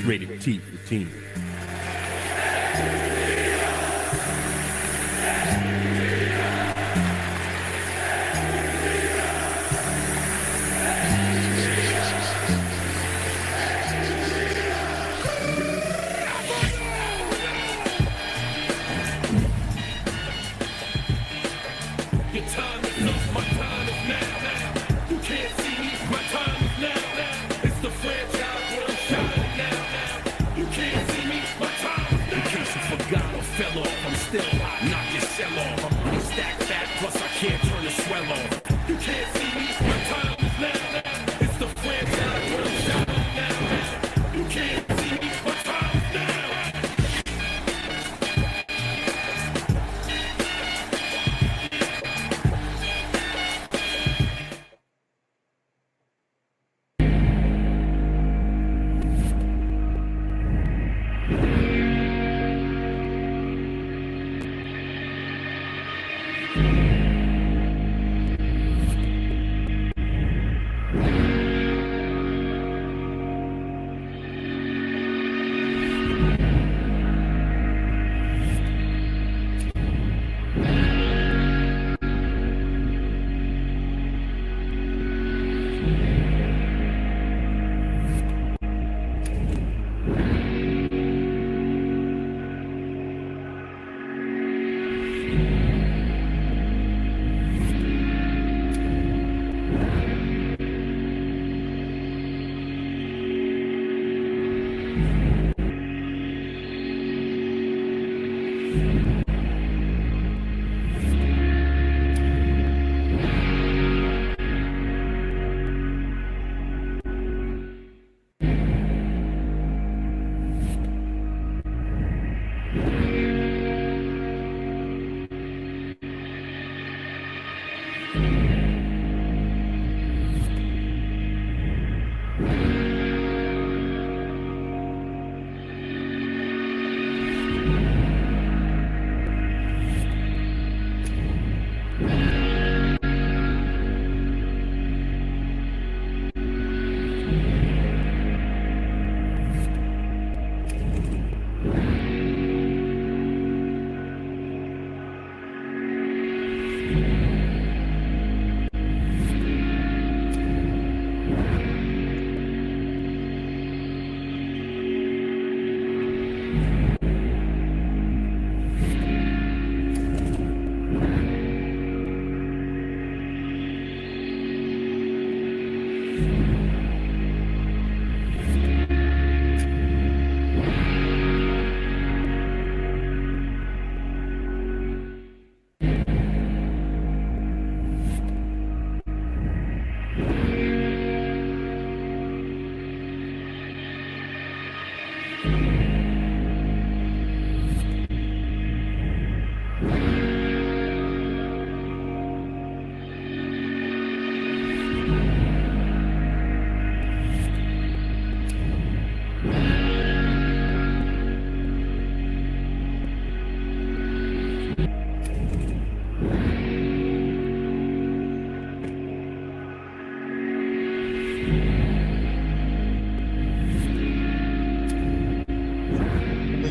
Rated T for Teen. Your time is up, my time is now. You can't see me, my time is now. It's the franchise where I'm shining now. You can't see me, my time is now. In case you forgot or fell off, I'm still hot, knock your shell off. I'm stacked fat, plus I can't turn the swell off. You can't see me, my time is now. It's the franchise where I'm shining now. You can't see me, my time is now.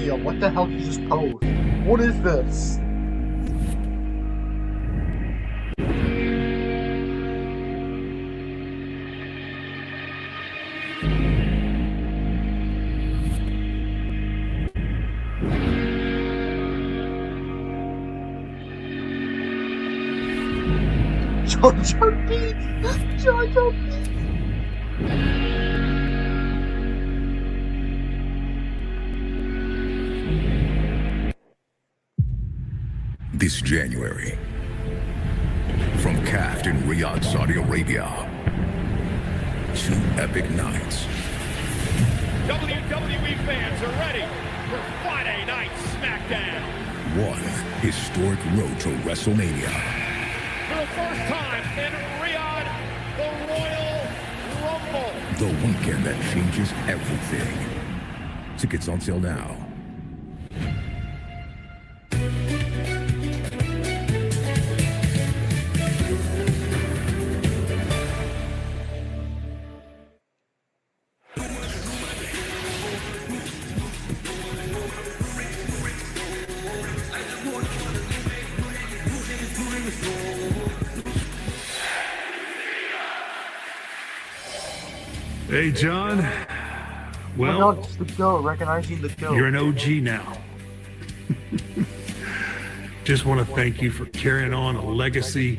Yo, what the hell did you just post? What is this? Jar Jar Binks. Jar Jar Binks. This January, from Kaft in Riyadh, Saudi Arabia, 2 epic nights. WWE fans are ready for Friday Night SmackDown. 1 historic road to WrestleMania. For the first time in Riyadh, the Royal Rumble. The weekend that changes everything. Tickets on sale now. Hey, John. Well, Well, just the goat, recognizing the goat. you're an OG now. Just want to thank you for carrying on a legacy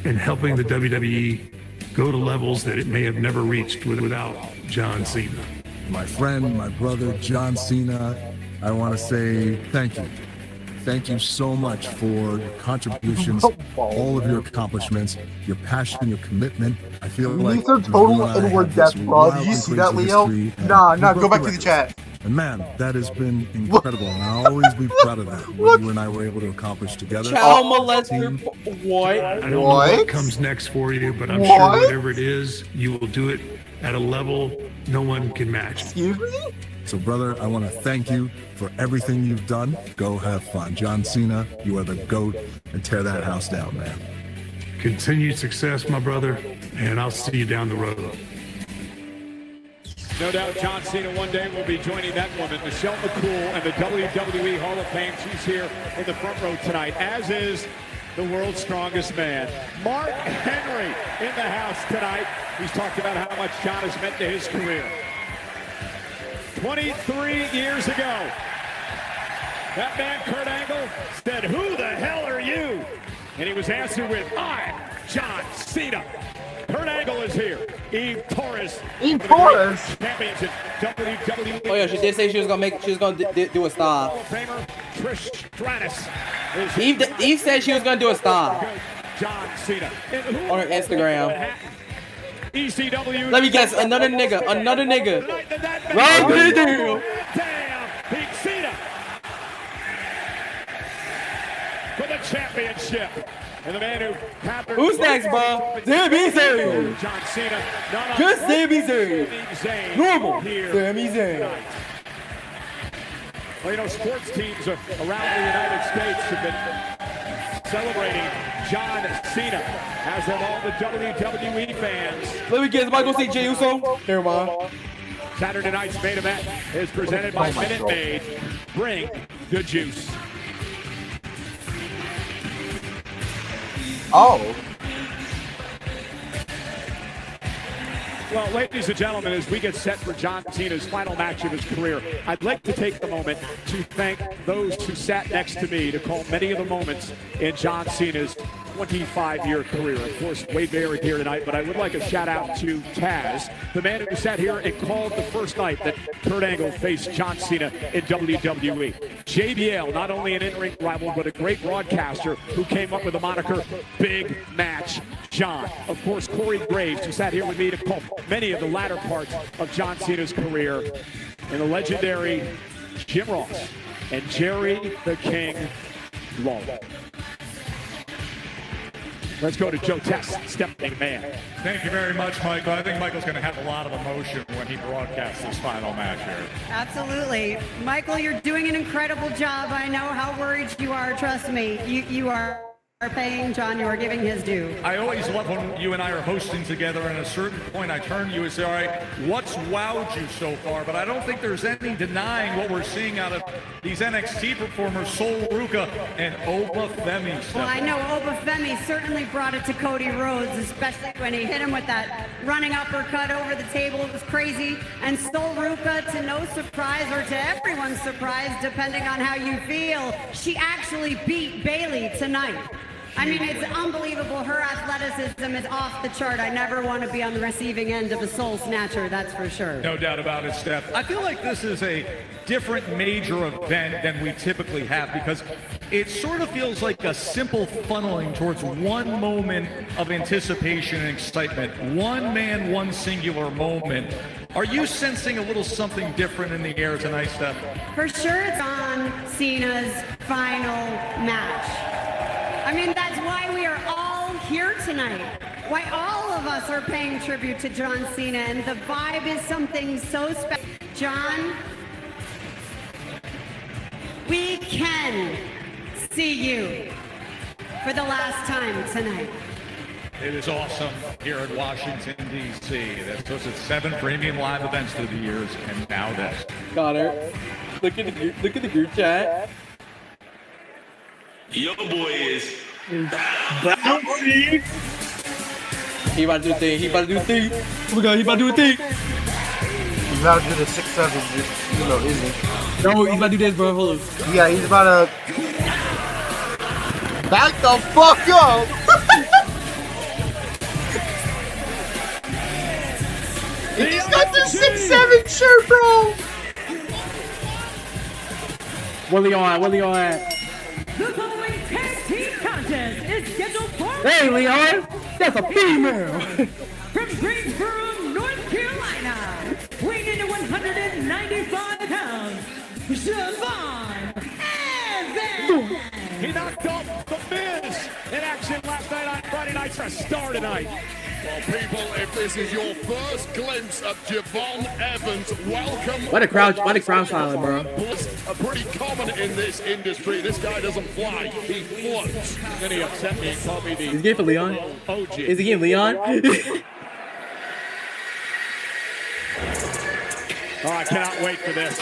and helping the WWE go to levels that it may have never reached without John Cena. My friend, my brother, John Cena, I want to say thank you. Thank you so much for your contributions, all of your accomplishments, your passion, your commitment. I feel like These are total inward depth, bro. Did you see that, Leo? Nah, go back to the chat. And man, that has been incredible, and I'll always be proud of that. What you and I were able to accomplish together. Child molester. What? I don't know what comes next for you, but I'm sure whatever it is, you will do it at a level no one can match. Excuse me? So, brother, I want to thank you for everything you've done. Go have fun. John Cena, you are the GOAT, and tear that house down, man. Continued success, my brother, and I'll see you down the road. No doubt John Cena one day will be joining that woman, Michelle McCool, and the WWE Hall of Fame. She's here in the front row tonight, as is the world's strongest man, Mark Henry, in the house tonight. He's talked about how much John has meant to his career. 23 years ago, that man, Kurt Angle, said, "Who the hell are you?" And he was answered with, "I'm John Cena." Kurt Angle is here. Eve Torres. Champions in WWE. Oh yeah, she did say she was gonna do a star. Hall of Famer Trish Stratus. Eve said she was gonna do a star John Cena. on her Instagram. ECW. Let me guess, another nigga. Right there. Damn, Big Cena for the championship. And the man who Who's next, bro? Sami Zayn. John Cena. Just Sami Zayn. Normal. Sami Zayn. Well, you know, sports teams around the United States have been celebrating John Cena, as have all the WWE fans. Let me guess, am I gonna see Jey Uso? Never mind. Saturday night's main event is presented by Minute Maid. Bring the juice. Oh. Well, ladies and gentlemen, as we get set for John Cena's final match of his career, I'd like to take the moment to thank those who sat next to me to call many of the moments in John Cena's 25-year career. Of course, Wade Barrett here tonight, but I would like a shout out to Taz, the man who sat here and called the first night that Kurt Angle faced John Cena in WWE. JBL, not only an in-ring rival, but a great broadcaster who came up with the moniker Big Match John. Of course, Corey Graves, who sat here with me to call many of the latter parts of John Cena's career, and the legendary Jim Ross and Jerry the King Lawler. Let's go to Joe Tess, Stepping Man. Thank you very much, Michael. I think Michael's going to have a lot of emotion when he broadcasts this final match here. Absolutely. Michael, you're doing an incredible job. I know how worried you are. Trust me. You are paying John. You are giving his due. I always love when you and I are hosting together, and at a certain point I turn to you and say, all right, what's wowed you so far? But I don't think there's any denying what we're seeing out of these NXT performers, Sol Ruka and Oba Femi. Well, I know Oba Femi certainly brought it to Cody Rhodes, especially when he hit him with that running uppercut over the table. It was crazy. And Sol Ruka, to no surprise, or to everyone's surprise, depending on how you feel, she actually beat Bayley tonight. I mean, it's unbelievable. Her athleticism is off the chart. I never want to be on the receiving end of a soul snatcher, that's for sure. No doubt about it, Steph. I feel like this is a different major event than we typically have because it sort of feels like a simple funneling towards one moment of anticipation and excitement. One man, one singular moment. Are you sensing a little something different in the air tonight, Steph? For sure, it's on Cena's final match. I mean, that's why we are all here tonight. Why all of us are paying tribute to John Cena, and the vibe is something so special. John, we can see you for the last time tonight. It is awesome here in Washington, D.C. That's hosted 7 premium live events through the years, and now this. Got her. Look at the group chat. Your boy is bouncy. He about to do a thing. He about to do a thing. Oh my god, he about to do a thing. He's about to do the 6-7, you know, isn't he? No, he's about to do this, bro. Hold on. Yeah, he's about to back the fuck up. He just got the 6-7 shirt, bro. What Leon? What Leon? The following tag team contest is scheduled for... Hey, Leon! That's a female! From Greensboro, North Carolina, weighing in at 195 pounds, Siobhan Evans! He knocked off The Miz in action last night on Friday Night's a star tonight. Well, people, if this is your first glimpse of Javon Evans, welcome. Why the crowd silent, bro? Are pretty common in this industry. This guy doesn't fly, he floats. Then he upset me and called me the Is the game for Leon? OG. Is the game Leon? Oh, I cannot wait for this.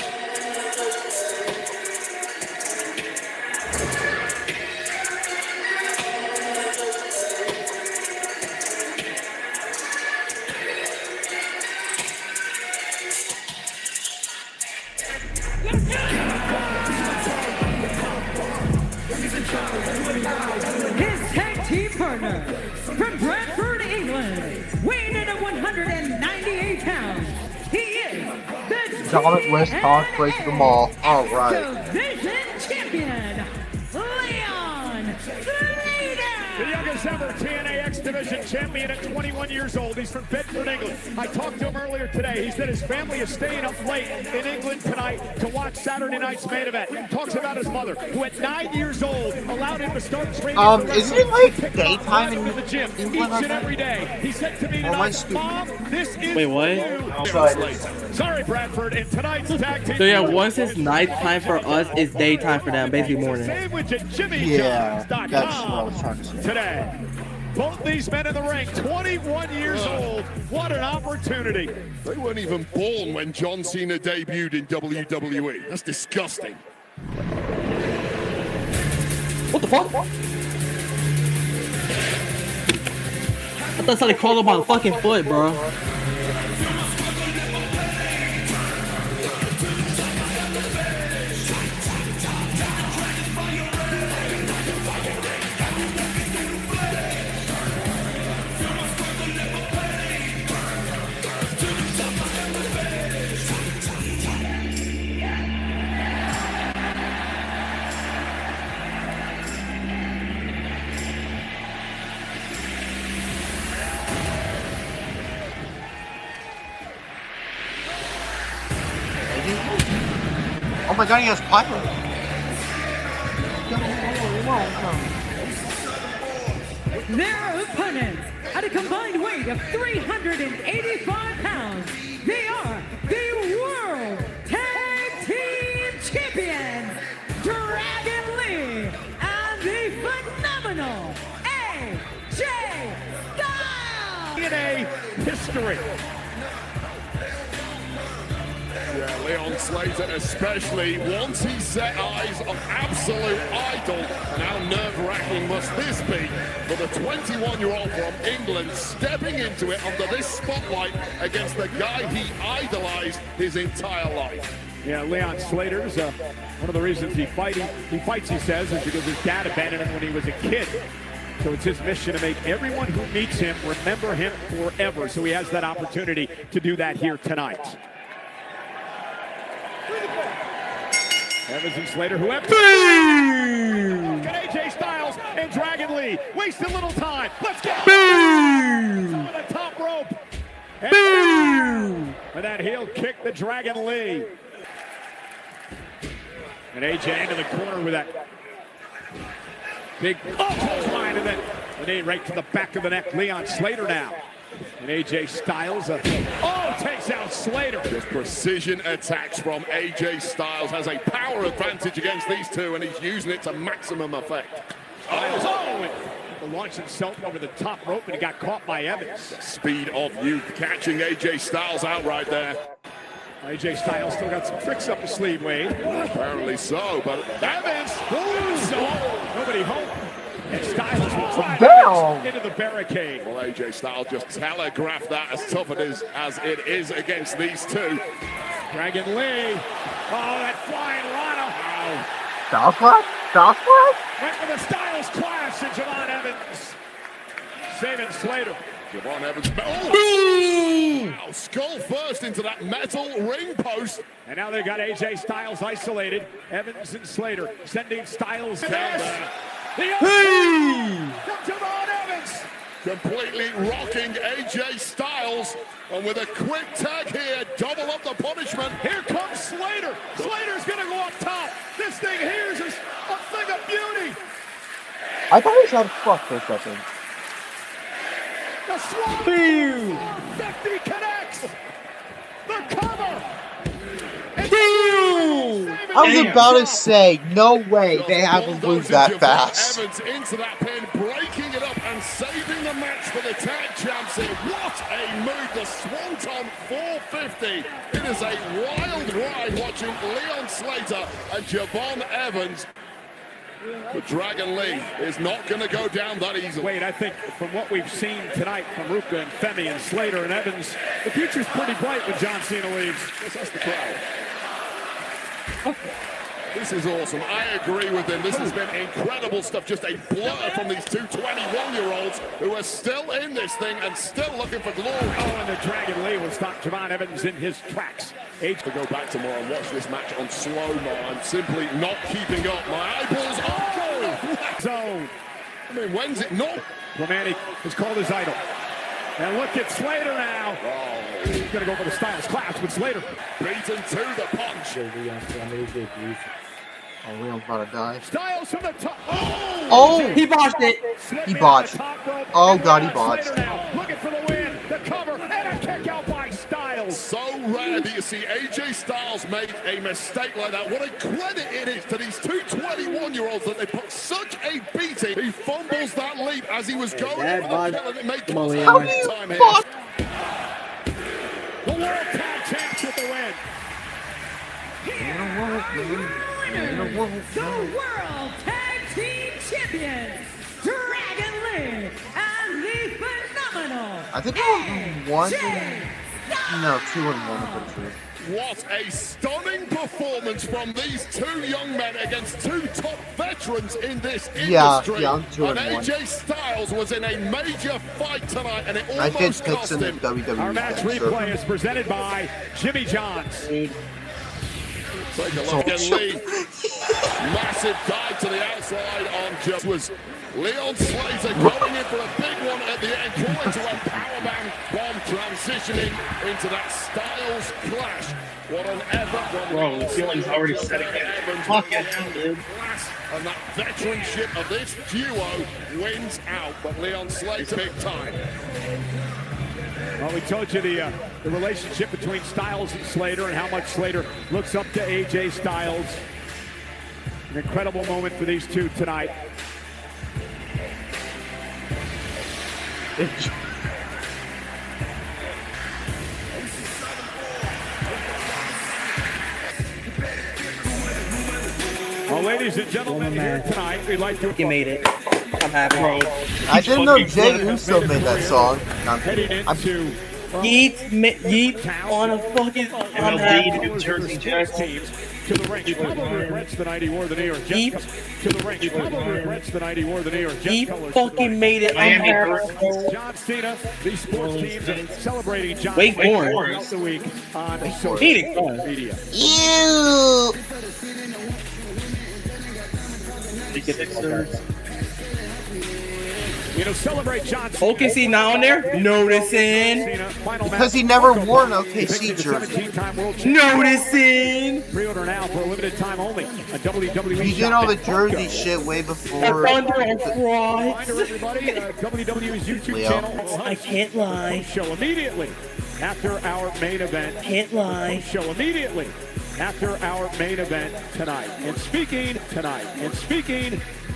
His tag team partner, from Bradford, England, weighing in at 198 pounds, he is the Dominic West Talk breaking them all. All right. Division Champion, Leon Slater! The youngest ever TNA X Division champion at 21 years old. He's from Bedford, England. I talked to him earlier today. He said his family is staying up late in England tonight to watch Saturday night's main event. Talks about his mother, who at 9 years old allowed him to start training. Isn't it like daytime in the gym each and every day? He said to me tonight, Mom, this is Wait, what? Sorry, Bradford. In tonight's tag team. So yeah, once it's nighttime for us, it's daytime for them, basically morning. Sandwich at Yeah, that's what I was trying to say. today. Both these men in the ring, 21 years old. What an opportunity. They weren't even born when John Cena debuted in WWE. That's disgusting. What the fuck? I thought somebody crawled up my fucking foot, bro. Oh my god, he has pilot. Their opponents, at a combined weight of 385 pounds, they are the World Tag Team Champions, Dragon Lee and the phenomenal AJ Styles! TNA history. Yeah, Leon Slater especially, once he set eyes on absolute idol, and how nerve-wracking must this be for the 21-year-old from England stepping into it under this spotlight against the guy he idolized his entire life. Yeah, Leon Slater's one of the reasons he fights, he says, is because his dad abandoned him when he was a kid. So it's his mission to make everyone who meets him remember him forever. So he has that opportunity to do that here tonight. Evans and Slater, who have AJ Styles and Dragon Lee wasting little time. Let's get on the top rope. And that heel kick, the Dragon Lee. And AJ into the corner with that big line, and then the knee right to the back of the neck. Leon Slater now. And AJ Styles takes out Slater. Just precision attacks from AJ Styles. Has a power advantage against these two, and he's using it to maximum effect. Launched himself over the top rope, and he got caught by Evans. Speed of youth catching AJ Styles out right there. AJ Styles still got some tricks up his sleeve, Wade. Apparently so, but Evans! Nobody home. And Styles will drive into the barricade. Well, AJ Styles just telegraphed that as tough as it is against these two. Dragon Lee. Oh, that flying Rana. Styles clash? Styles clash? Went for the Styles clash, and Javon Evans saving Slater. Javon Evans. Wow, skull first into that metal ring post. And now they've got AJ Styles isolated. Evans and Slater sending Styles down there. From Javon Evans. Completely rocking AJ Styles. And with a quick tag here, double up the punishment. Here comes Slater. Slater's going to go up top. This thing here is a thing of beauty. I thought he said fuck for a second. The Swan 50 connects. The cover. I was about to say, no way they haven't moved that fast. Evans into that pin, breaking it up and saving the match for the tag champs here. What a move, the Swanton 450. It is a wild ride watching Leon Slater and Javon Evans. But Dragon Lee is not going to go down that easily. Wait, I think from what we've seen tonight from Ruka and Femi and Slater and Evans, the future's pretty bright when John Cena leaves. That's the crowd. This is awesome. I agree with him. This has been incredible stuff. Just a blur from these two 21-year-olds who are still in this thing and still looking for glory. Oh, and the Dragon Lee will stop Javon Evans in his tracks. To go back tomorrow and watch this match on slow-mo. I'm simply not keeping up. My eyeballs zone. I mean, when's it not? Romantic has called his idol. And look at Slater now. He's going to go for the Styles clash with Slater. Beaten to the punch. Oh, Leon's about to die. Styles from the top. Oh! He botched it. He botched. Oh, God, he botched. Looking for the win. The cover and a kick out by Styles. So rare that you see AJ Styles make a mistake like that. What a credit it is to these two 21-year-olds that they put such a beating. He fumbles that leap as he was going. How do you fuck? The World Tag Champs with the win. The World Tag Team Champions, Dragon Lee and the phenomenal I think one. No, 2-1, I'm pretty sure. What a stunning performance from these two young men against two top veterans in this industry. Yeah, I'm 2-1. And AJ Styles was in a major fight tonight, and it I did almost pick cost some him. WWE. Our match replay is presented by Jimmy John's. Take a look at Lee. Massive dive to the outside on just was Leon Slater going in for a big one at the end, going to a powerbomb bomb, transitioning into that Styles clash. What an effort. Bro, the feeling's already setting in. Fucking hell, dude. And that veteranship of this duo wins out, but Leon Slater big time. Well, we told you the relationship between Styles and Slater and how much Slater looks up to AJ Styles. An incredible moment for these two tonight. Well, ladies and gentlemen, here tonight, we'd like to... You made it. I'm happy. I didn't know Jay Uso made that song. Heading into Yeet on a fucking MLD New Jersey Jets. To the ring. He probably regrets the night he wore the New York Jets colors. To the ring. He probably regrets the night he wore the New York Jets colors. He fucking made it. John Cena, these sports teams are celebrating John Wake Cena Forest. throughout the week on social media. Ew. You know, celebrate John Cena. OKC now on there? Noticing. Because he never wore an OKC jersey. Noticing. Pre-order now for a limited time only. A WWE. He did all the jersey shit way before. Reminder, everybody, WWE's YouTube channel. I can't lie. Show immediately after our main event. Can't lie. Show immediately after our main event tonight. And speaking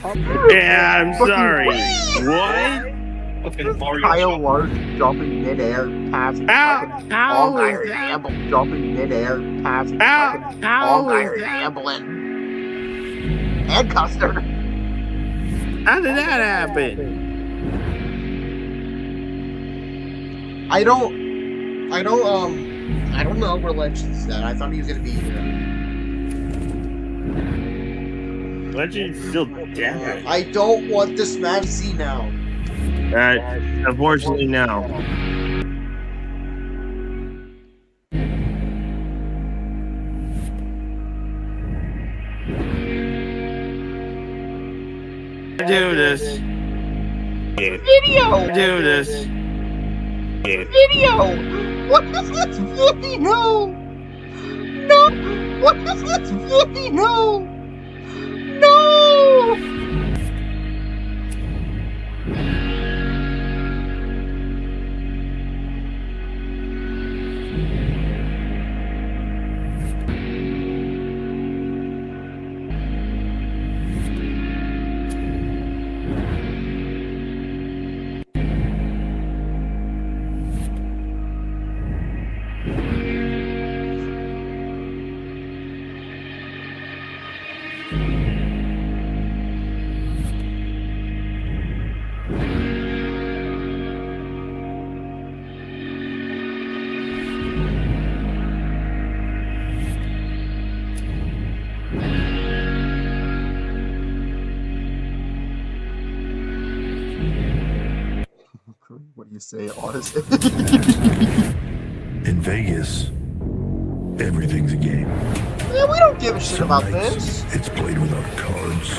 of... Yeah, I'm sorry. What? Kyle Larson jumping midair past all Iron Amble jumping midair past all Iron Amblin. And Custer. How did that happen? I don't know where Legend's at. I thought he was gonna be here. Legend's still dead. I don't want this match to see now. Unfortunately, no. Do this. Video! Do this. Video! What is this video? No! What is this video? No! What do you say, Oz? In Vegas, everything's a game. Man, we don't give a shit about this. It's played without cards.